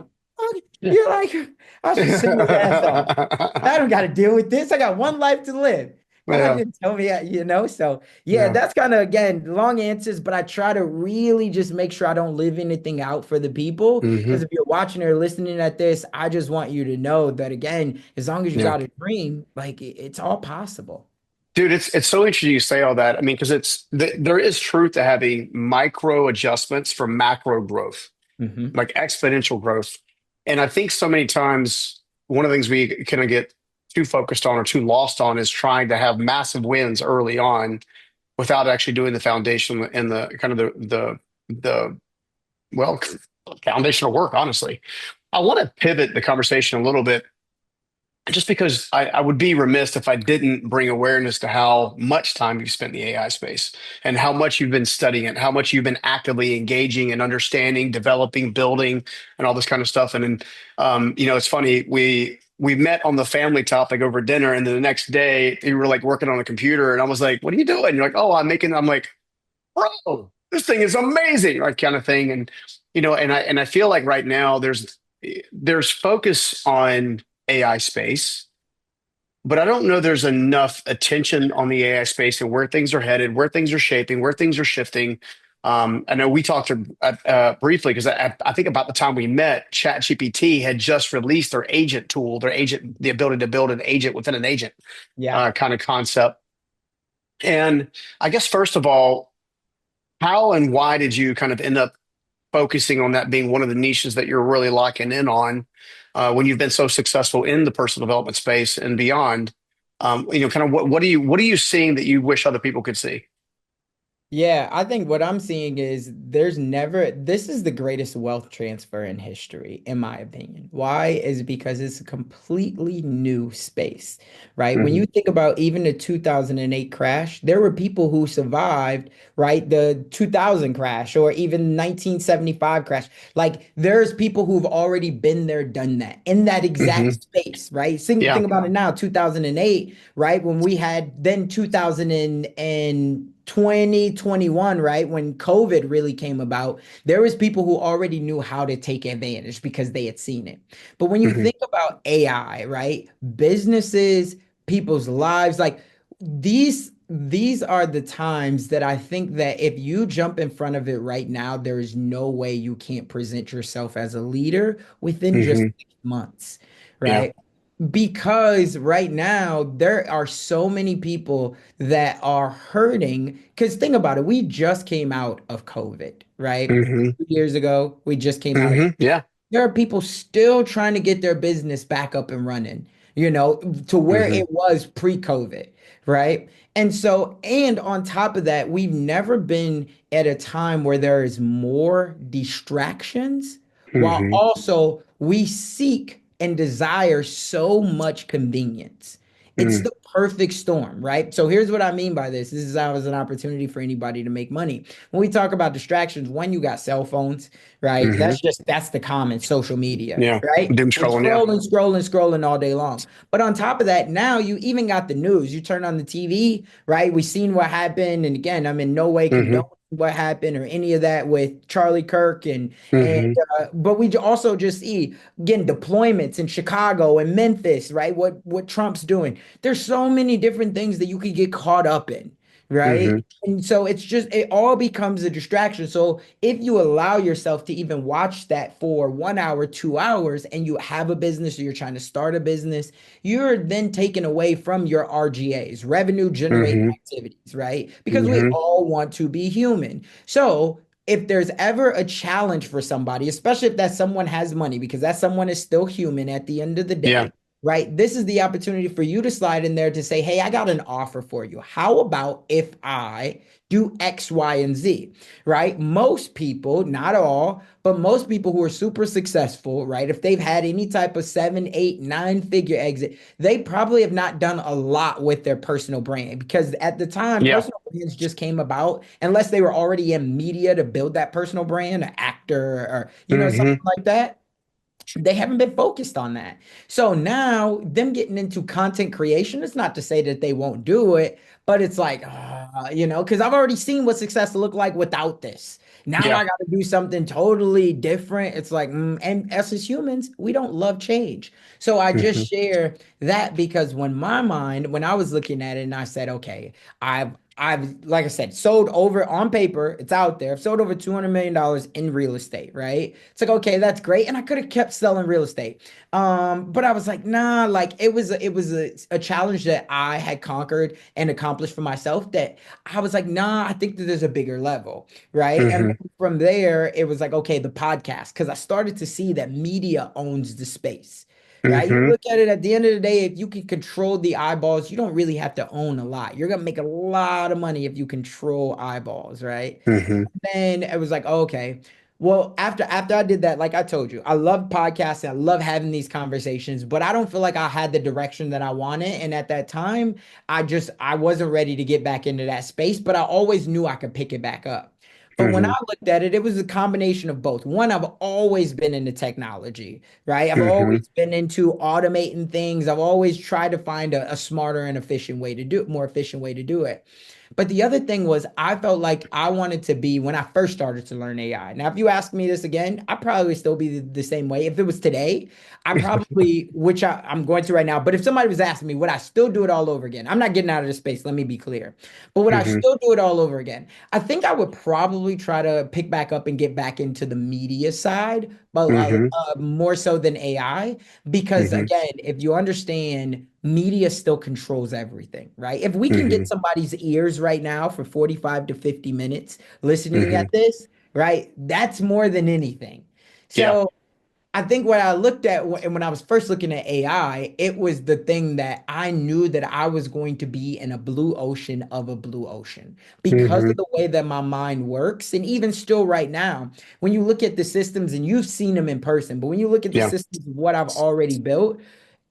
You're like, I should send his ass off. I don't got to deal with this. I got one life to live. God Yeah. didn't tell me, So yeah, Yeah. that's kind of again long answers, but I try to really just make sure I don't leave anything out for the people. Because Hmm. if you're watching or listening at this, I just want you to know that again, as long as you Yeah. got a dream, like it's all possible. Dude, it's so interesting you say all that. I mean, because there is truth to having micro adjustments for macro growth, Hmm. like exponential growth. And I think so many times one of the things we kind of get too focused on or too lost on is trying to have massive wins early on without actually doing the foundation and the kind of the well foundational work, honestly. I want to pivot the conversation a little bit just because I would be remiss if I didn't bring awareness to how much time you've spent in the AI space and how much you've been studying it, how much you've been actively engaging and understanding, developing, building, and all this kind of stuff. And then, it's funny, we met on the family topic over dinner, and then the next day you were like working on a computer, and I was like, "What are you doing?" You're like, "Oh, I'm like, bro, this thing is amazing," right, kind of thing. And and I feel like right now there's focus on AI space, but I don't know there's enough attention on the AI space and where things are headed, where things are shaping, where things are shifting. I know we talked briefly because I think about the time we met, ChatGPT had just released their agent tool, the ability to build an agent within an agent Yeah. kind of concept. And I guess first of all, how and why did you kind of end up focusing on that being one of the niches that you're really locking in on when you've been so successful in the personal development space and beyond? Kind of what are you seeing that you wish other people could see? Yeah, I think what I'm seeing is this is the greatest wealth transfer in history, in my opinion. Why? Is because it's a completely new space, right? When Hmm. you think about even the 2008 crash, there were people who survived, right? The 2000 crash or even 1975 crash. Like there's people who've already been there, done that in that Hmm. exact space, right? Think Yeah. about it now, 2008, right? When we had then 2000 and 2021, right? When COVID really came about, there was people who already knew how to take advantage because they had seen it. But when you Hmm. think about AI, right? Businesses, people's lives, like these are the times that I think that if you jump in front of it right now, there is no way you can't present yourself as a leader within just Hmm. 6 months, Yeah. right? Because right now there are so many people that are hurting. Because think about it, we just came out of COVID, right? Hmm. 2 years ago, we just came out of Hmm. Yeah. there are people still trying to get their business back up and running, to where Hmm. it was pre-COVID, right? And so, and on top of that, we've never been at a time where there is more distractions, while Hmm. also we seek and desire so much convenience. It's Hmm. the perfect storm, right? So here's what I mean by this. This is always an opportunity for anybody to make money. When we talk about distractions, one, you got cell phones, right? Hmm. That's the common social media, Yeah. right? Doom We're scrolling. Yeah. scrolling, scrolling, scrolling all day long. But on top of that, now you even got the news. You turn on the TV, right? We've seen what happened. And again, I'm in no way Hmm. condoning what happened or any of that with Charlie Kirk and Hmm. but we also just see again deployments in Chicago and Memphis, right? What Trump's doing. There's so many different things that you could get caught up in, right? Hmm. And so it all becomes a distraction. So if you allow yourself to even watch that for 1 hour, 2 hours, and you have a business or you're trying to start a business, you're then taken away from your RGAs, revenue generating Hmm. activities, right? Because we Hmm. all want to be human. So if there's ever a challenge for somebody, especially if that someone has money, because that someone is still human at the end of the Yeah. day, right? This is the opportunity for you to slide in there to say, hey, I got an offer for you. How about if I do X, Y, and Z, right? Most people, not all, but most people who are super successful, right? If they've had any type of 7, 8, 9 figure exit, they probably have not done a lot with their personal brand because at the time, Yeah. personal brands just came about unless they were already in media to build that personal brand, an actor or, something Hmm. like that. They haven't been focused on that. So now them getting into content creation is not to say that they won't do it, but it's like, because I've already seen what success look like without this. Now I Yeah. got to do something totally different. It's like, and us as humans, we don't love change. So I just Hmm. share that because when I was looking at it and I said, okay, like I said, sold over on paper, it's out there. I've sold over $200 million in real estate, right? It's like, okay, that's great. And I could have kept selling real estate. But I was like, nah, like it was a challenge that I had conquered and accomplished for myself that I was like, nah, I think that there's a bigger level, right? And Hmm. then from there, it was like, okay, the podcast, because I started to see that media owns the space. Right. You Hmm. look at it at the end of the day, if you can control the eyeballs, you don't really have to own a lot. You're gonna make a lot of money if you control eyeballs, right? Hmm. Then it was like, oh, okay. Well, after I did that, like I told you, I love podcasting. I love having these conversations, but I don't feel like I had the direction that I wanted. And at that time, I wasn't ready to get back into that space, but I always knew I could pick it back up. But when I Hmm. looked at it, it was a combination of both. One, I've always been into technology, right? I've Hmm. always been into automating things. I've always tried to find a smarter and efficient way to do it, more efficient way to do it. But the other thing was, I felt like I wanted to be when I first started to learn AI. Now, if you ask me this again, I'd probably still be the same way. If it was today, I probably, which I'm going to right now, but if somebody was asking me, would I still do it all over again? I'm not getting out of the space, let me be clear. But would I Hmm. still do it all over again? I think I would probably try to pick back up and get back into the media side, but Hmm. more so than AI. Because Hmm. again, if you understand, media still controls everything, right? If we can Hmm. get somebody's ears right now for 45 to 50 minutes listening Hmm. at this, right? That's more than anything. Yeah. So I think what I looked at when I was first looking at AI, it was the thing that I knew that I was going to be in a blue ocean of a blue ocean because of Hmm. the way that my mind works. And even still, right now, when you look at the systems and you've seen them in person, but when you look at the Yeah. systems of what I've already built,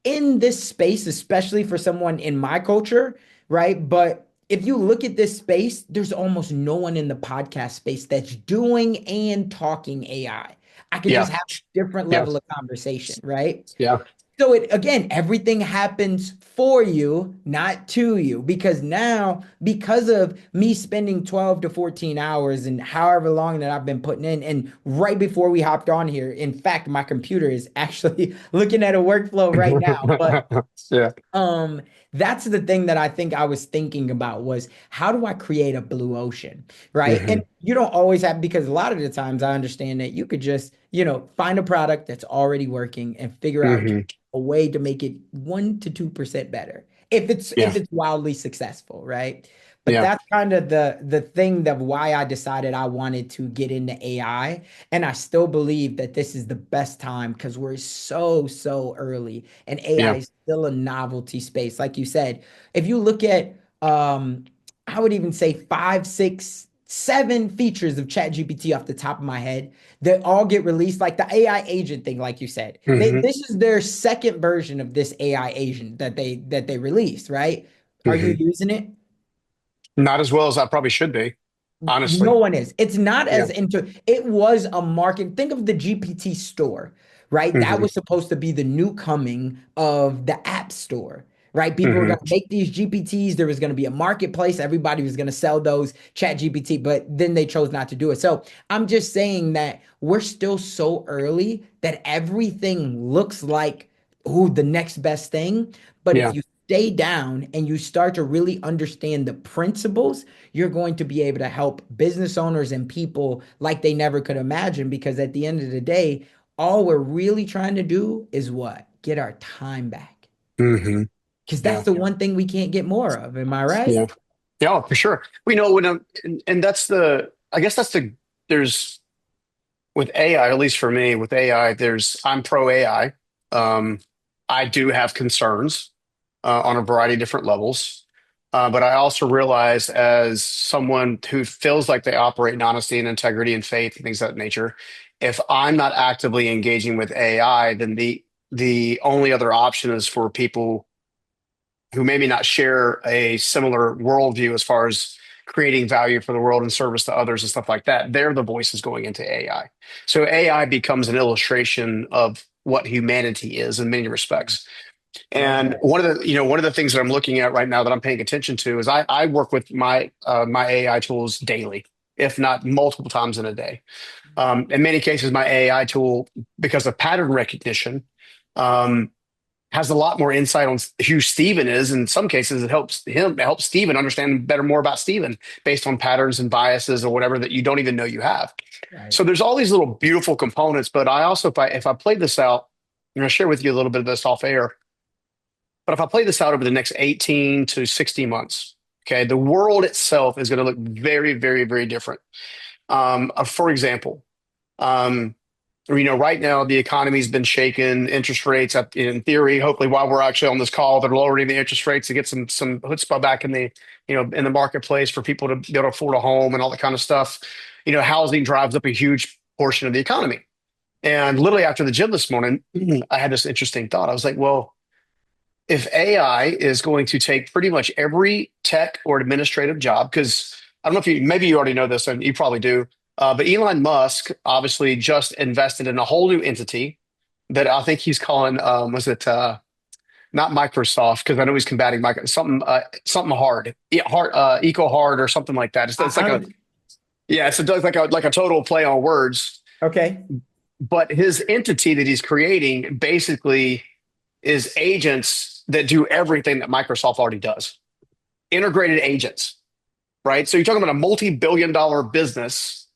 in this space, especially for someone in my culture, right? But if you look at this space, there's almost no one in the podcast space that's doing and talking AI. I could Yeah. just have a different Yeah. level of conversation, right? Yeah. So it again, everything happens for you, not to you. Because now, because of me spending 12 to 14 hours and however long that I've been putting in, and right before we hopped on here, in fact, my computer is actually looking at a workflow right now. But Yeah. um, that's the thing that I think I was thinking about was how do I create a blue ocean, right? And Hmm. you don't always have because a lot of the times I understand that you could just, find a product that's already working and figure out Hmm. a way to make it 1 to 2% better if it's Yeah. if it's wildly successful, right? But Yeah. that's kind of the thing of why I decided I wanted to get into AI. And I still believe that this is the best time because we're so early and AI Yeah. is still a novelty space. Like you said, if you look at I would even say five, six, seven features of ChatGPT off the top of my head that all get released, like the AI agent thing, like you said. Hmm. This is their second version of this AI agent that they released, right? Are you Hmm. using it? Not as well as I probably should be, No honestly. one is. It's not Yeah. as into it was a market. Think of the GPT store, right? That Hmm. was supposed to be the new coming of the app store, right? People were Hmm. going to make these GPTs. There was going to be a marketplace. Everybody was going to sell those chat GPT, but then they chose not to do it. So I'm just saying that we're still so early that everything looks like, ooh, the next best thing. But if Yeah. you stay down and you start to really understand the principles, you're going to be able to help business owners and people like they never could imagine. Because at the end of the day, all we're really trying to do is what? Get our time back. Hmm. Because that's Yeah. the one thing we can't get more of. Am I right? Yeah. Yeah, for sure. We know when and that's I guess that's there's with AI, at least for me, with AI, I'm pro AI. Um, I do have concerns on a variety of different levels. But I also realize, as someone who feels like they operate in honesty and integrity and faith and things of that nature, if I'm not actively engaging with AI, then the only other option is for people who maybe not share a similar worldview as far as creating value for the world and service to others and stuff like that. They're the voices going into AI. So AI becomes an illustration of what humanity is in many respects. Love And that. one of the things that I'm looking at right now that I'm paying attention to is I work with my AI tools daily, if not multiple times in a day. In many cases, my AI tool, because of pattern recognition, um, has a lot more insight on who Steven is. In some cases, it helps Steven understand better more about Steven based on patterns and biases or whatever that you don't even know you have. Right. So there's all these little beautiful components. But I also, if I play this out, I'm going to share with you a little bit of this off air. But if I play this out over the next 18 to 60 months, okay, the world itself is going to look very, very, very different. For example, um, right now the economy's been shaken. Interest rates, in theory, hopefully, while we're actually on this call, they're lowering the interest rates to get some chutzpah back in the in the marketplace for people to be able to afford a home and all that kind of stuff. Housing drives up a huge portion of the economy. And literally after the gym this morning, I had this interesting thought. I was like, well, if AI is going to take pretty much every tech or administrative job, because I don't know if maybe you already know this, and you probably do, but Elon Musk obviously just invested in a whole new entity that I think he's calling, was it not Microsoft? Because I know he's combating something hard, eco hard or something like that. It's I like don't. it's like a total play on words. Okay. But his entity that he's creating basically is agents that do everything that Microsoft already does. Integrated agents, right? So you're talking about a multi-billion-dollar business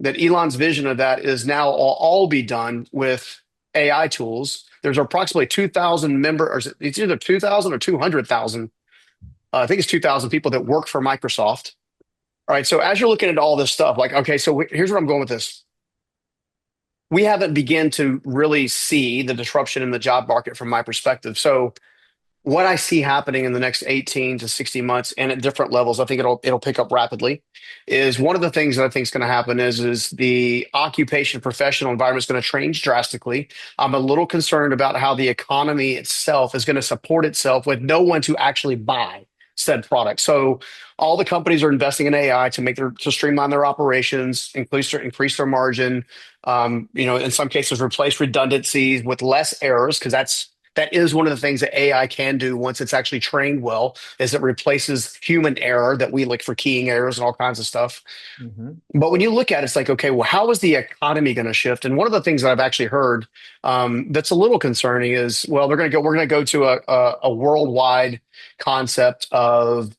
that Elon's vision of that is now all be done with AI tools. There's approximately 2,000 members, or it's either 2,000 or 200,000. I think it's 2,000 people that work for Microsoft. All right. So as you're looking at all this stuff, like, okay, so here's where I'm going with this. We haven't begun to really see the disruption in the job market from my perspective. So what I see happening in the next 18 to 60 months and at different levels, I think it'll pick up rapidly, is one of the things that I think is going to happen is the occupation professional environment is going to change drastically. I'm a little concerned about how the economy itself is going to support itself with no one to actually buy said product. So all the companies are investing in AI to streamline their operations, increase their margin, in some cases replace redundancies with less errors, because that is one of the things that AI can do once it's actually trained well, is it replaces human error that we look for keying errors and all kinds of stuff. Mhm. But when you look at it, it's like, okay, well, how is the economy going to shift? And one of the things that I've actually heard that's a little concerning is, well, we're going to go to a worldwide concept of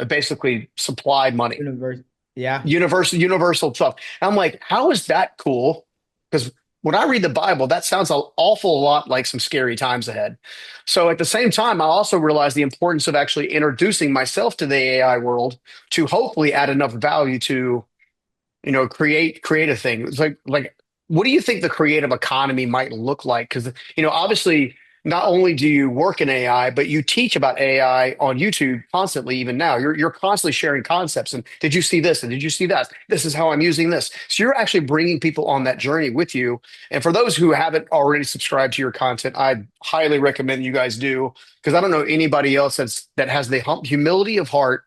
basically supplied money, Universe. Yeah. universal stuff. And I'm like, how is that cool? Because when I read the Bible, that sounds an awful lot like some scary times ahead. So at the same time, I also realize the importance of actually introducing myself to the AI world to hopefully add enough value to, create a thing. It's like what do you think the creative economy might look like? Because obviously, not only do you work in AI, but you teach about AI on YouTube constantly. Even now, you're constantly sharing concepts. And did you see this? And did you see that? This is how I'm using this. So you're actually bringing people on that journey with you. And for those who haven't already subscribed to your content, I highly recommend you guys do, because I don't know anybody else that has the humility of heart,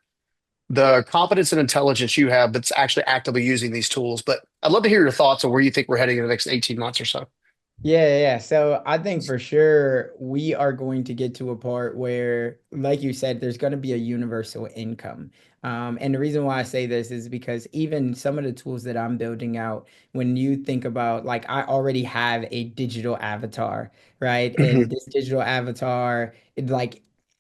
the competence and intelligence you have, that's actually actively using these tools. But I'd love to hear your thoughts on where you think we're heading in the next 18 months or so. Yeah. So I think for sure we are going to get to a part where, like you said, there's going to be a universal income. And the reason why I say this is because even some of the tools that I'm building out, when you think about, like, I already have a digital avatar, right? And Mhm. this digital avatar,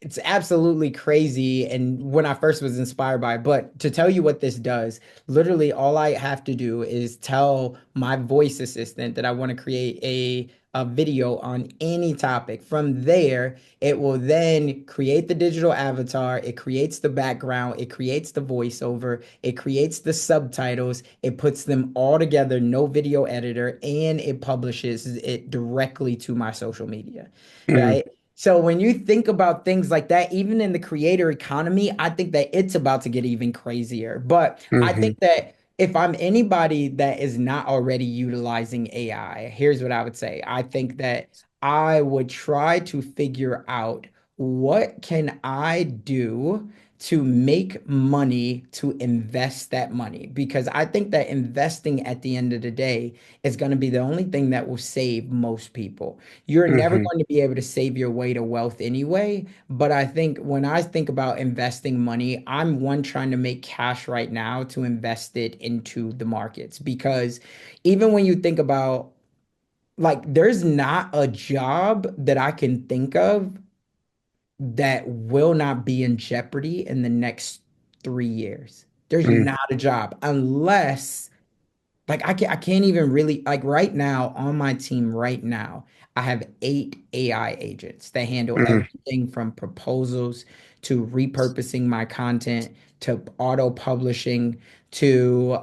it's absolutely crazy. And when I first was inspired by it, but to tell you what this does, literally all I have to do is tell my voice assistant that I want to create a video on any topic. From there, it will then create the digital avatar, it creates the background, it creates the voiceover, it creates the subtitles, it puts them all together, no video editor, and it publishes it directly to my social media, Mhm. right? So when you think about things like that, even in the creator economy, I think that it's about to get even crazier. But I think Mhm. that if I'm anybody that is not already utilizing AI, here's what I would say. I think that I would try to figure out what can I do to make money to invest that money, because I think that investing at the end of the day is going to be the only thing that will save most people. You're never Hmm. going to be able to save your way to wealth anyway. But I think when I think about investing money, I'm one trying to make cash right now to invest it into the markets, because even when you think about, like, there's not a job that I can think of that will not be in jeopardy in the next 3 years. There's Hmm. not a job unless, like, I can't even really, like, right now on my team right now, I have 8 AI agents that handle Hmm. everything from proposals to repurposing my content to auto publishing to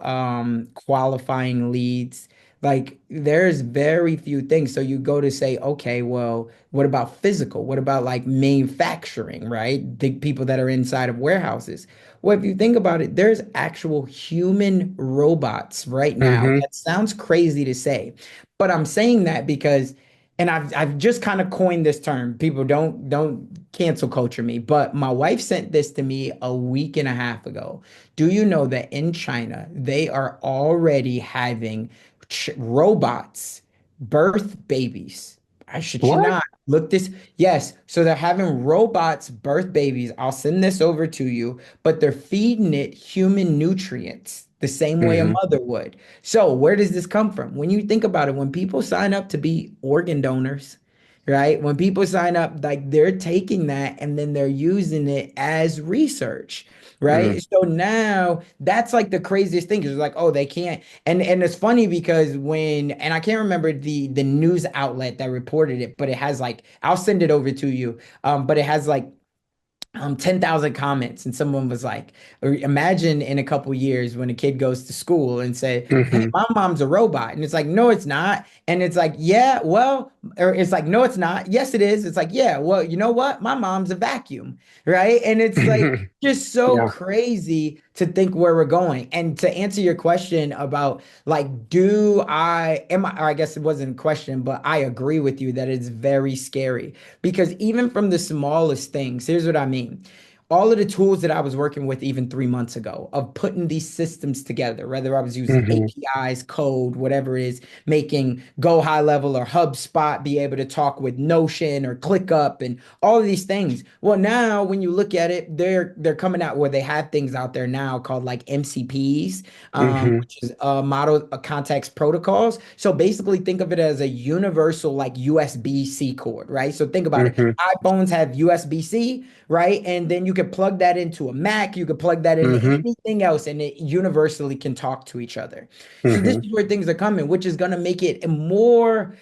qualifying leads. Like, there's very few things. So you go to say, okay, well, what about physical? What about like manufacturing, right? The people that are inside of warehouses. Well, if you think about it, there's actual human robots right now. Hmm. That sounds crazy to say, but I'm saying that because, and I've just kind of coined this term. People don't cancel culture me, but my wife sent this to me a week and a half ago. Do you know that in China they are already having robots birth babies? I shit you What? not. Look this. Yes. So they're having robots birth babies. I'll send this over to you, but they're feeding it human nutrients the same way a Hmm. mother would. So where does this come from? When you think about it, when people sign up to be organ donors, right? When people sign up, like, they're taking that and then they're using it as research, Hmm. right? So now that's like the craziest thing. Is like, oh, they can't. And it's funny because when, and I can't remember the news outlet that reported it, but it has like, I'll send it over to you. But it has like 10,000 comments, and someone was like, or imagine in a couple years when a kid goes to school and say, hey, Hmm. my mom's a robot. And it's like, no, it's not. And it's like, yeah, well, or it's like, no, it's not. Yes, it is. It's like, yeah, well, you know what? My mom's a vacuum, right? And it's like just so Yeah. crazy to think where we're going. And to answer your question about, like, or I guess it wasn't a question, but I agree with you that it's very scary, because even from the smallest things, here's what I mean. All of the tools that I was working with even 3 months ago of putting these systems together, whether I was using Hmm. APIs, code, whatever it is, making Go High Level or HubSpot be able to talk with Notion or ClickUp and all of these things. Well, now when you look at it, they're coming out where they have things out there now called like MCPs, Hmm. which is model context protocols. So basically, think of it as a universal like USB-C cord, right? So think about it. Hmm. iPhones have USB-C, right? And then you could plug that into a Mac, you could plug that into Hmm. anything else, and it universally can talk to each other. So this Hmm. is where things are coming, which is going to make it more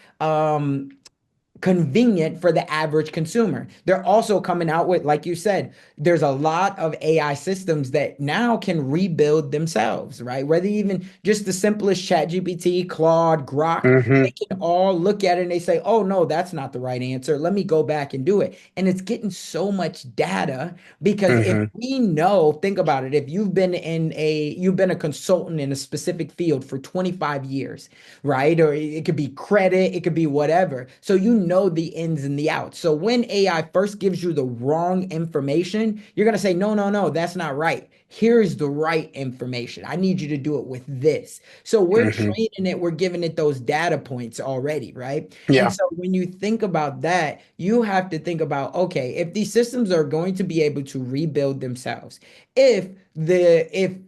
convenient for the average consumer. They're also coming out with, like you said, there's a lot of AI systems that now can rebuild themselves, right? Whether even just the simplest ChatGPT, Claude, Grok, Hmm. they can all look at it and they say, oh, no, that's not the right answer. Let me go back and do it. And it's getting so much data, because if Hmm. we know, think about it, if you've been a consultant in a specific field for 25 years, right? Or it could be credit, it could be whatever. So you know the ins and the outs. So when AI first gives you the wrong information, you're going to say, no, no, no, that's not right. Here's the right information. I need you to do it with this. So we're Hmm. training it, we're giving it those data points already, right? And Yeah. so when you think about that, you have to think about, okay, if these systems are going to be able to rebuild themselves, if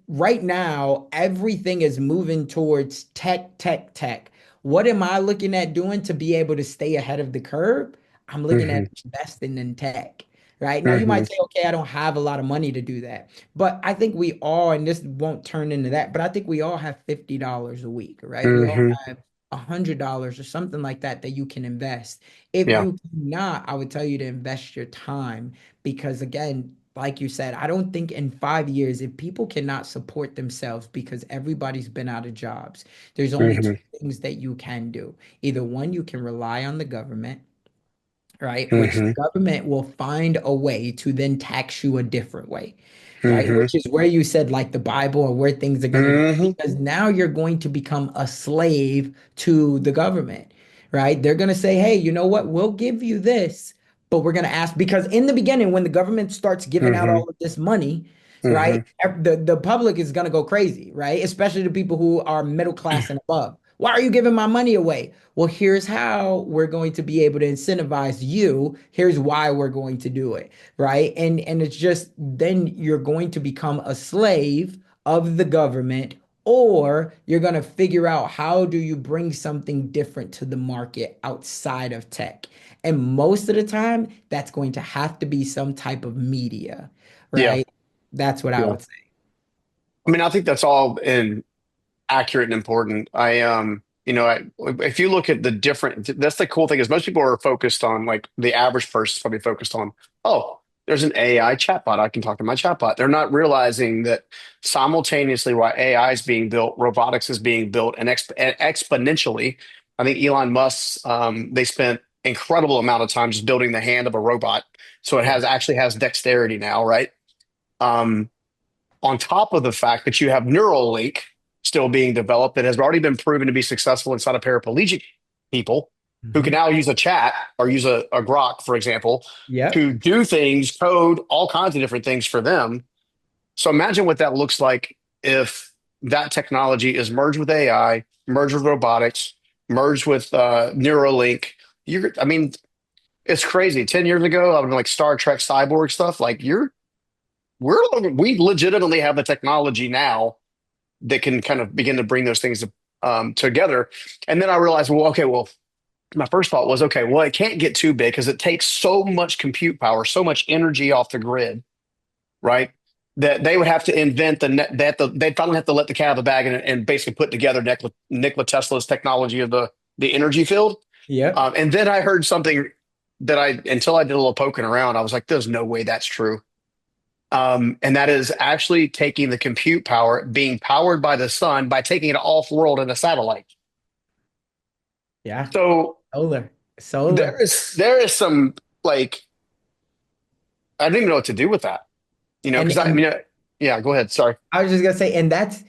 right now everything is moving towards tech, tech, tech, what am I looking at doing to be able to stay ahead of the curve? I'm looking at Hmm. investing in tech. Right now, you Hmm. might say, okay, I don't have a lot of money to do that. But I think we all, and this won't turn into that, but I think we all have $50 a week, right? We all Hmm. have $100 or something like that that you can invest. If Yeah. you cannot, I would tell you to invest your time, because again, like you said, I don't think in 5 years, if people cannot support themselves because everybody's been out of jobs, there's only two Hmm. things that you can do. Either one, you can rely on the government, right? Which the Hmm. government will find a way to then tax you a different way, right? Hmm. Which is where you said like the Bible, or where things are going to go, Hmm. because now you're going to become a slave to the government, right? They're going to say, hey, you know what? We'll give you this, but we're going to ask because in the beginning, when the government starts giving out Mm-hmm. all of this money, right, Mm-hmm. the public is going to go crazy, right? Especially the people who are middle class and above. Why are you giving my money away? Well, here's how we're going to be able to incentivize you. Here's why we're going to do it, right? And it's just then you're going to become a slave of the government, or you're going to figure out how do you bring something different to the market outside of tech. And most of the time, that's going to have to be some type of media, Yeah. right? That's what I Yeah. would say. I mean, I think that's all in accurate and important. If you look at the different, that's the cool thing is most people are focused on like the average person is probably focused on, oh, there's an AI chatbot. I can talk to my chatbot. They're not realizing that simultaneously while AI is being built, robotics is being built and exponentially. I think Elon Musk, they spent incredible amount of time just building the hand of a robot. So it Yeah. has actually has dexterity now, right? Um, on top of the fact that you have Neuralink still being developed that has already been proven to be successful inside of paraplegic people who can Hmm. now use a chat or use a Grok, for example, Yep. to do things, code all kinds of different things for them. So imagine what that looks like if that technology is merged with AI, merged with robotics, merged with Neuralink. I mean, it's crazy. 10 years ago, I would like Star Trek cyborg stuff. Like we legitimately have the technology now that can kind of begin to bring those things together. And then I realized, well, okay, well, my first thought was, okay, well, it can't get too big because it takes so much compute power, so much energy off the grid, right? That they would have to invent they'd probably have to let the cat out of the bag and basically put together Nikola Tesla's technology of the energy field. Yep. And then I heard something that until I did a little poking around, I was like, there's no way that's true. And that is actually taking the compute power, being powered by the sun, by taking it off world in a satellite. Yeah. So Solar. Solar. there is some like I don't even know what to do with that, And because I and mean, yeah. Go ahead. Sorry. I was just gonna say, and that's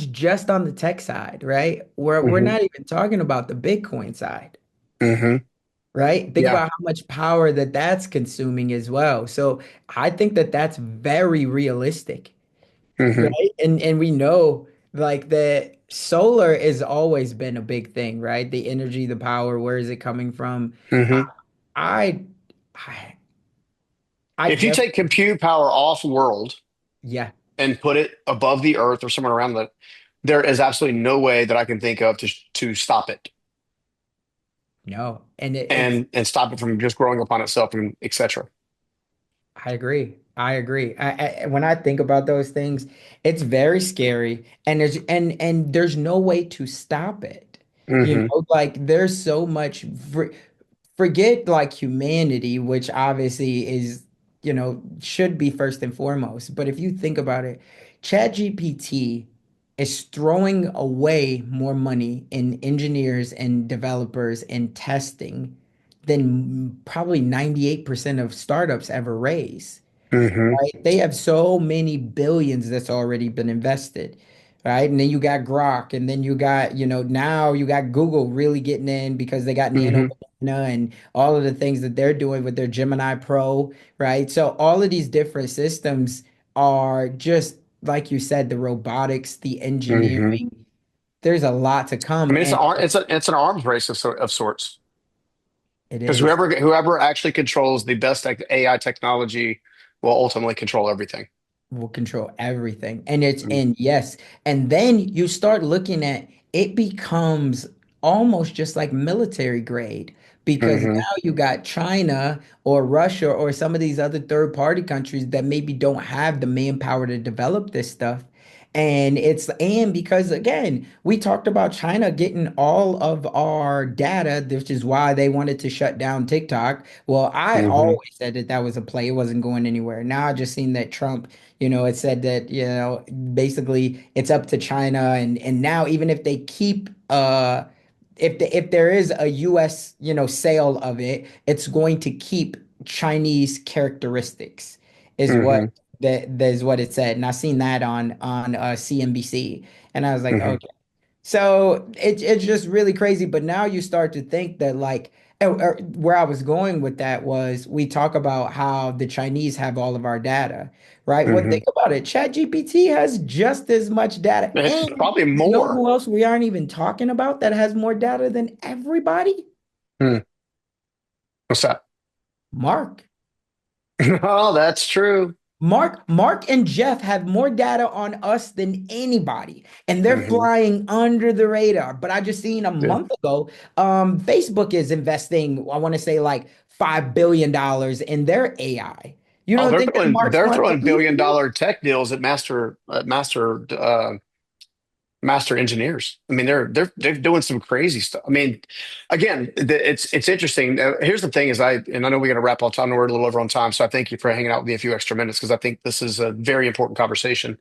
just on the tech side, right? We're Hmm. not even talking about the Bitcoin side, Hmm. right? Think Yeah. about how much power that's consuming as well. So I think that's very realistic, Hmm. right? And we know like that solar has always been a big thing, right? The energy, the power, where is it coming from? I Hmm. I I, I If you just take compute power off world yeah, and put it above the earth or somewhere around that, there is absolutely no way that I can think of to stop it no. And it's and stop it from just growing upon itself and etc. I agree. I agree. When I think about those things, it's very scary, and there's no way to stop it. You Hmm. know, like there's so much. Forget like humanity, which obviously is, should be first and foremost. But if you think about it, ChatGPT is throwing away more money in engineers and developers and testing than probably 98% of startups ever raise, Hmm. right? They have so many billions that's already been invested, right? And then you got Grok, and then you got, now you got Google really getting in because they got Nano Hmm. Banana and all of the things that they're doing with their Gemini Pro, right? So all of these different systems are just like you said, the robotics, the Hmm. engineering. There's a lot to I come, mean, and it's an arms race of sorts. it Because is. whoever actually controls the best AI technology will ultimately control everything. Will control everything. And it's Mm-hmm. and yes. And then you start looking at it becomes almost just like military grade because Hmm. now you got China or Russia or some of these other third party countries that maybe don't have the manpower to develop this stuff. And because again, we talked about China getting all of our data, which is why they wanted to shut down TikTok. Well, I Hmm. always said that was a play. It wasn't going anywhere. Now I just seen that Trump, it said that, basically it's up to China, and now even if they keep if there is a US, sale of it, it's going to keep Chinese characteristics is what Hmm. that is what it said. And I seen that on CNBC, and I was like, Hmm. okay. So it's just really crazy. But now you start to think that like Where I was going with that was we talk about how the Chinese have all of our data, right? Well, Hmm. think about it. ChatGPT has just as much data. It's And probably you know more. who else we aren't even talking about that has more data than everybody? Hmm. What's that? Mark. Oh, that's true. Mark and Jeff have more data on us than anybody, and they're Hmm. flying under the radar. But I just seen a Yeah. month ago, Facebook is investing, I want to say like $5 billion in their AI. You Oh, don't they're think that throwing Mark's they're going to throwing billion anything? dollar tech deals at master engineers. I mean, they're doing some crazy stuff. I mean, again, it's interesting. Here's the thing: is I know we got to wrap up. I know we're a little over on time, so I thank you for hanging out with me a few extra minutes because I think this is a very important conversation.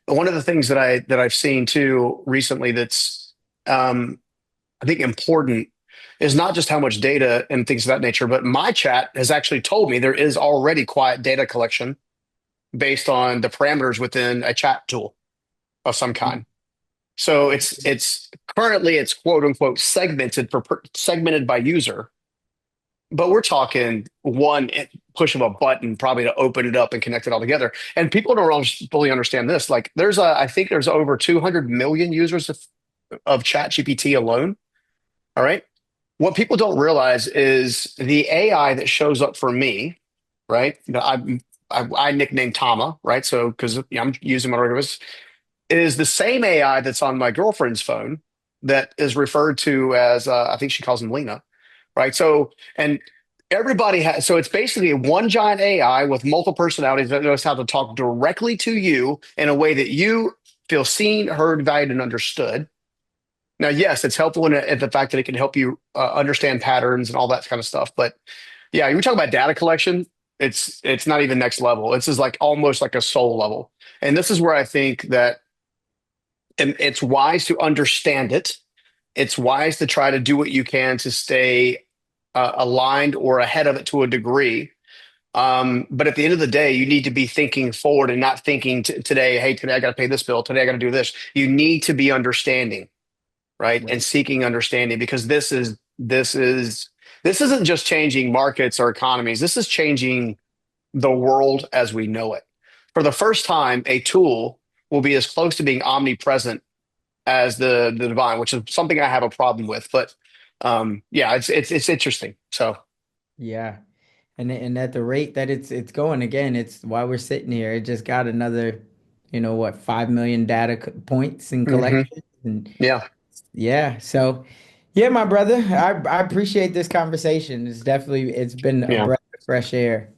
One of the things that I've seen too recently that's I think important is not just how much data and things of that nature, but my chat has actually told me there is already quiet data collection based on the parameters within a chat tool of some kind. So it's currently it's quote unquote segmented segmented by user, but we're talking one push of a button probably to open it up and connect it all together. And people don't all fully understand this. Like I think there's over 200 million users of Chat GPT alone. All right. What people don't realize is the AI that shows up for me, right? I nicknamed Tama, right? So because I'm using my regular is the same AI that's on my girlfriend's phone that is referred to as I think she calls him Lena, right? So and everybody has so it's basically one giant AI with multiple personalities that knows how to talk directly to you in a way that you feel seen, heard, valued, and understood. Now, yes, it's helpful in the fact that it can help you understand patterns and all that kind of stuff. But yeah, you talk about data collection. It's not even next level. This is like almost like a soul level. And this is where I think that and it's wise to understand it. It's wise to try to do what you can to stay aligned or ahead of it to a degree. But at the end of the day, you need to be thinking forward and not thinking today, hey, today I got to pay this bill. Today I got to do this. You need to be understanding, right? And seeking understanding because this isn't just changing markets or economies. This is changing the world as we know it. For the first time, a tool will be as close to being omnipresent as the divine, which is something I have a problem with. But yeah, it's interesting. So Yeah. And at the rate that it's going again, it's why we're sitting here. It just got another, what, 5 million points in hmm collection. And yeah, yeah, so yeah, my brother, I appreciate this conversation. It's been a yeah, breath of fresh air.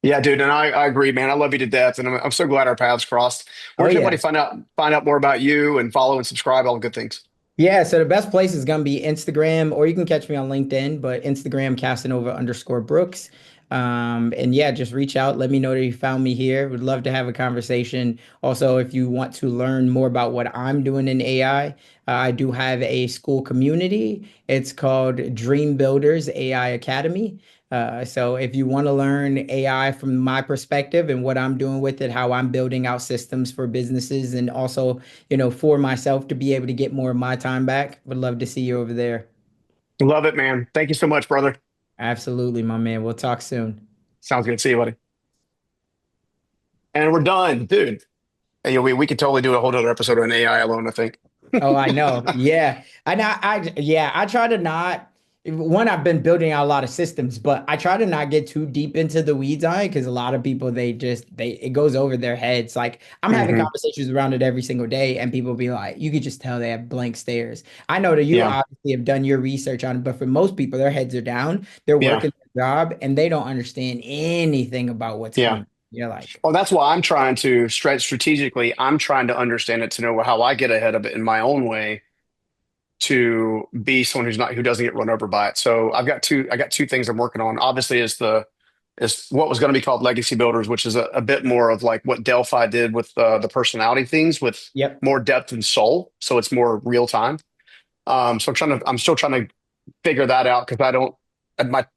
yeah, dude. And I agree, man. I love you to death, and I'm so glad our paths crossed. Oh Where can yeah. everybody find out more about you and follow and subscribe? All the good things. Yeah, so the best place is gonna be Instagram, or you can catch me on LinkedIn, but Instagram Casanova_Brooks. And yeah, just reach out. Let me know that you found me here. Would love to have a conversation. Also, if you want to learn more about what I'm doing in AI, I do have a school community. It's called Dream Builders AI Academy. So if you want to learn AI from my perspective and what I'm doing with it, how I'm building out systems for businesses and also for myself to be able to get more of my time back. Would love to see you over there. Love it, man. Thank you so much, brother. Absolutely, my man. We'll talk soon. Sounds good. See you, buddy. And we're done, dude. Hey, we could totally do a whole other episode on AI alone, I think. Oh, I know. Yeah. Yeah, I try to not one, I've been building out a lot of systems, but I try to not get too deep into the weeds on it because a lot of people they it goes over their heads. Like I'm having Hmm. conversations around it every single day, and people be like, you could just tell they have blank stares. I know that you Yeah. obviously have done your research on it, but for most people, their heads are down, they're Yeah. working their job, and they don't understand anything about what's Yeah. coming. You're like, Well, that's why I'm trying to stretch strategically. I'm trying to understand it to know how I get ahead of it in my own way to be someone who doesn't get run over by it. So I got two things I'm working on. Obviously is what was going to be called legacy builders, which is a bit more of like what Delphi did with the personality things with yep, more depth and soul. So it's more real time. So I'm still trying to figure that out because I don't,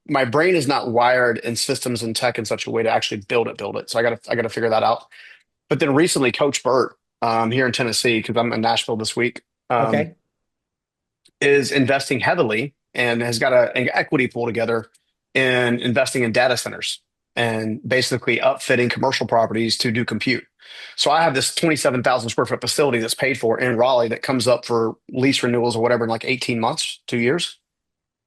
my brain is not wired in systems and tech in such a way to actually build it. So I gotta figure that out. But then recently, Coach Burt, here in Tennessee, because I'm in Nashville this week, okay. is investing heavily. and has got an equity pool together in investing in data centers and basically upfitting commercial properties to do compute. So I have this 27,000 square foot facility that's paid for in Raleigh that comes up for lease renewals or whatever in like 18 months, 2 years.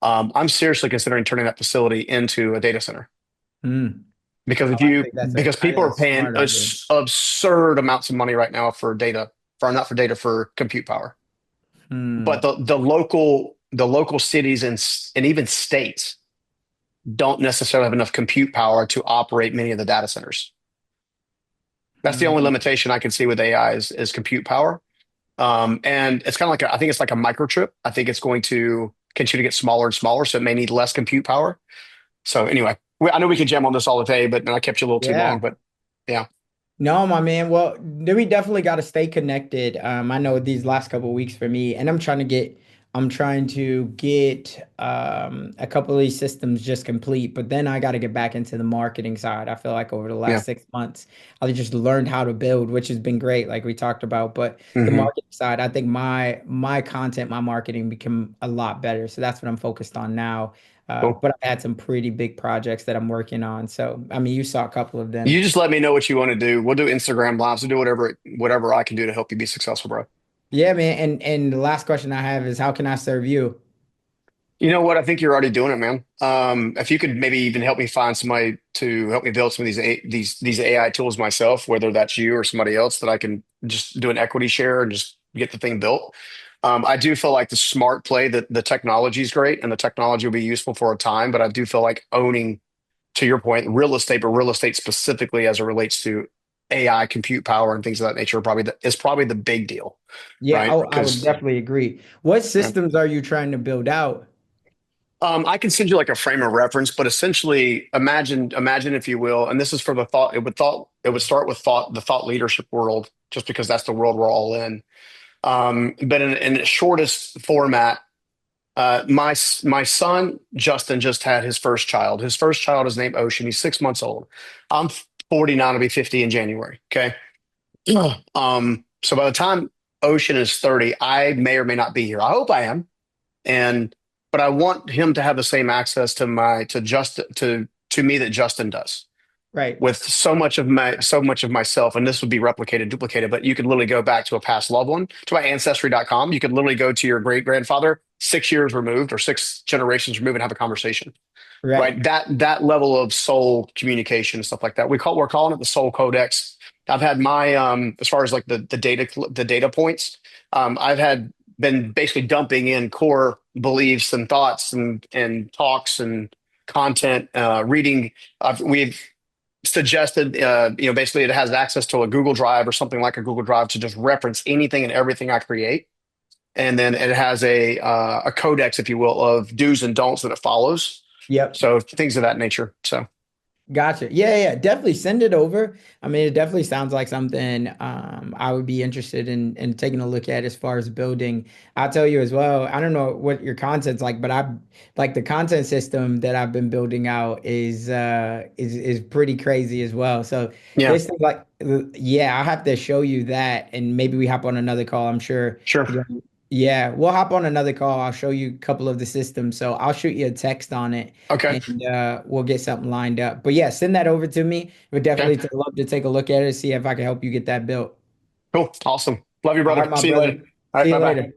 I'm seriously considering turning that facility into a data center Mm. because Oh, if you I people think are that's a paying smart idea. absurd amounts of money right now for data for not for data for compute power. But Hmm. the local cities and even states don't necessarily have enough compute power to operate many of the data centers. That's the only Hmm. limitation I can see with AI is compute power. And it's kind of like I think it's like a microchip. I think it's going to continue to get smaller and smaller, so it may need less compute power. So anyway, I know we can jam on this all day, but I kept you a little too long. Yeah. But yeah, No, my man. Well, we definitely got to stay connected. I know these last couple of weeks for me, and I'm trying to get a couple of these systems just complete, but then I got to get back into the marketing side. I feel like over the yeah. last 6 months, I just learned how to build, which has been great, like we talked about. But the Hmm. marketing side, I think my content, my marketing become a lot better. So that's what I'm focused on now. Cool. But I've had some pretty big projects that I'm working on. So I mean, you saw a couple of them. You just let me know what you want to do. We'll do Instagram lives. We'll do whatever I can do to help you be successful, bro. Yeah, man. And the last question I have is how can I serve you? You know what? I think you're already doing it, man. If you could maybe even help me find somebody to help me build some of these AI tools myself, whether that's you or somebody else, that I can just do an equity share and just get the thing built. I do feel like the smart play that the technology is great and the technology will be useful for a time, but I do feel like owning, to your point, real estate, but real estate specifically as it relates to AI, compute power, and things of that nature, is probably the big deal, Yeah, right? I would Because definitely agree. What systems are you trying to build out? I can send you like a frame of reference, but essentially, imagine if you will, and this is for the thought. It would start with the thought leadership world, just because that's the world we're all in. But in its shortest format, my son Justin just had his first child. His first child is named Ocean. He's 6 months old. I'm 49. I'll be 50 in January. Okay. So by the time Ocean is 30, I may or may not be here. I hope I am. And but I want him to have the same access to Justin to me that Justin does Right. with so much of myself, and this would be replicated, duplicated, but you could literally go back to a past loved one, to my ancestry.com. You could literally go to your great grandfather 6 years removed or 6 generations removed and have a conversation. Right. Right. That level of soul communication and stuff like that. We're calling it the soul codex. I've had my as far as like the data points, I've had been basically dumping in core beliefs and thoughts and talks and content reading. We've suggested basically it has access to a Google Drive or something like a Google Drive to just reference anything and everything I create, and then it has a codex, if you will, of do's and don'ts that it follows. Yep. So things of that nature. So Gotcha. Yeah, yeah, definitely send it over. I mean, it definitely sounds like something I would be interested in taking a look at as far as building. I'll tell you as well. I don't know what your content's like, but I like the content system that I've been building out is pretty crazy as well. So yeah, this is like yeah, I'll have to show you that and maybe we hop on another call. I'm sure. sure. Yeah, we'll hop on another call. I'll show you a couple of the systems. So I'll shoot you a text on it Okay. and we'll get something lined up. But yeah, send that over to me. Would Okay. definitely love to take a look at it, see if I can help you get that built. Cool. Awesome. Love you, All brother. right, my See you later. brother. All right. See you Bye bye. later.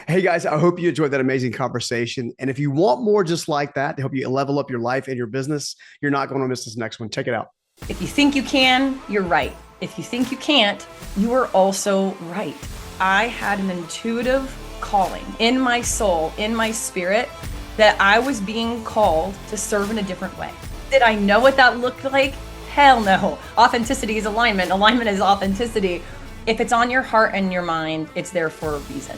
Hey guys, I hope you enjoyed that amazing conversation. And if you want more just like that to help you level up your life and your business, you're not going to miss this next one. Check it out. If you think you can, you're right. If you think you can't, you are also right. I had an intuitive calling in my soul, in my spirit, that I was being called to serve in a different way. Did I know what that looked like? Hell no. Authenticity is alignment. Alignment is authenticity. If it's on your heart and your mind, it's there for a reason.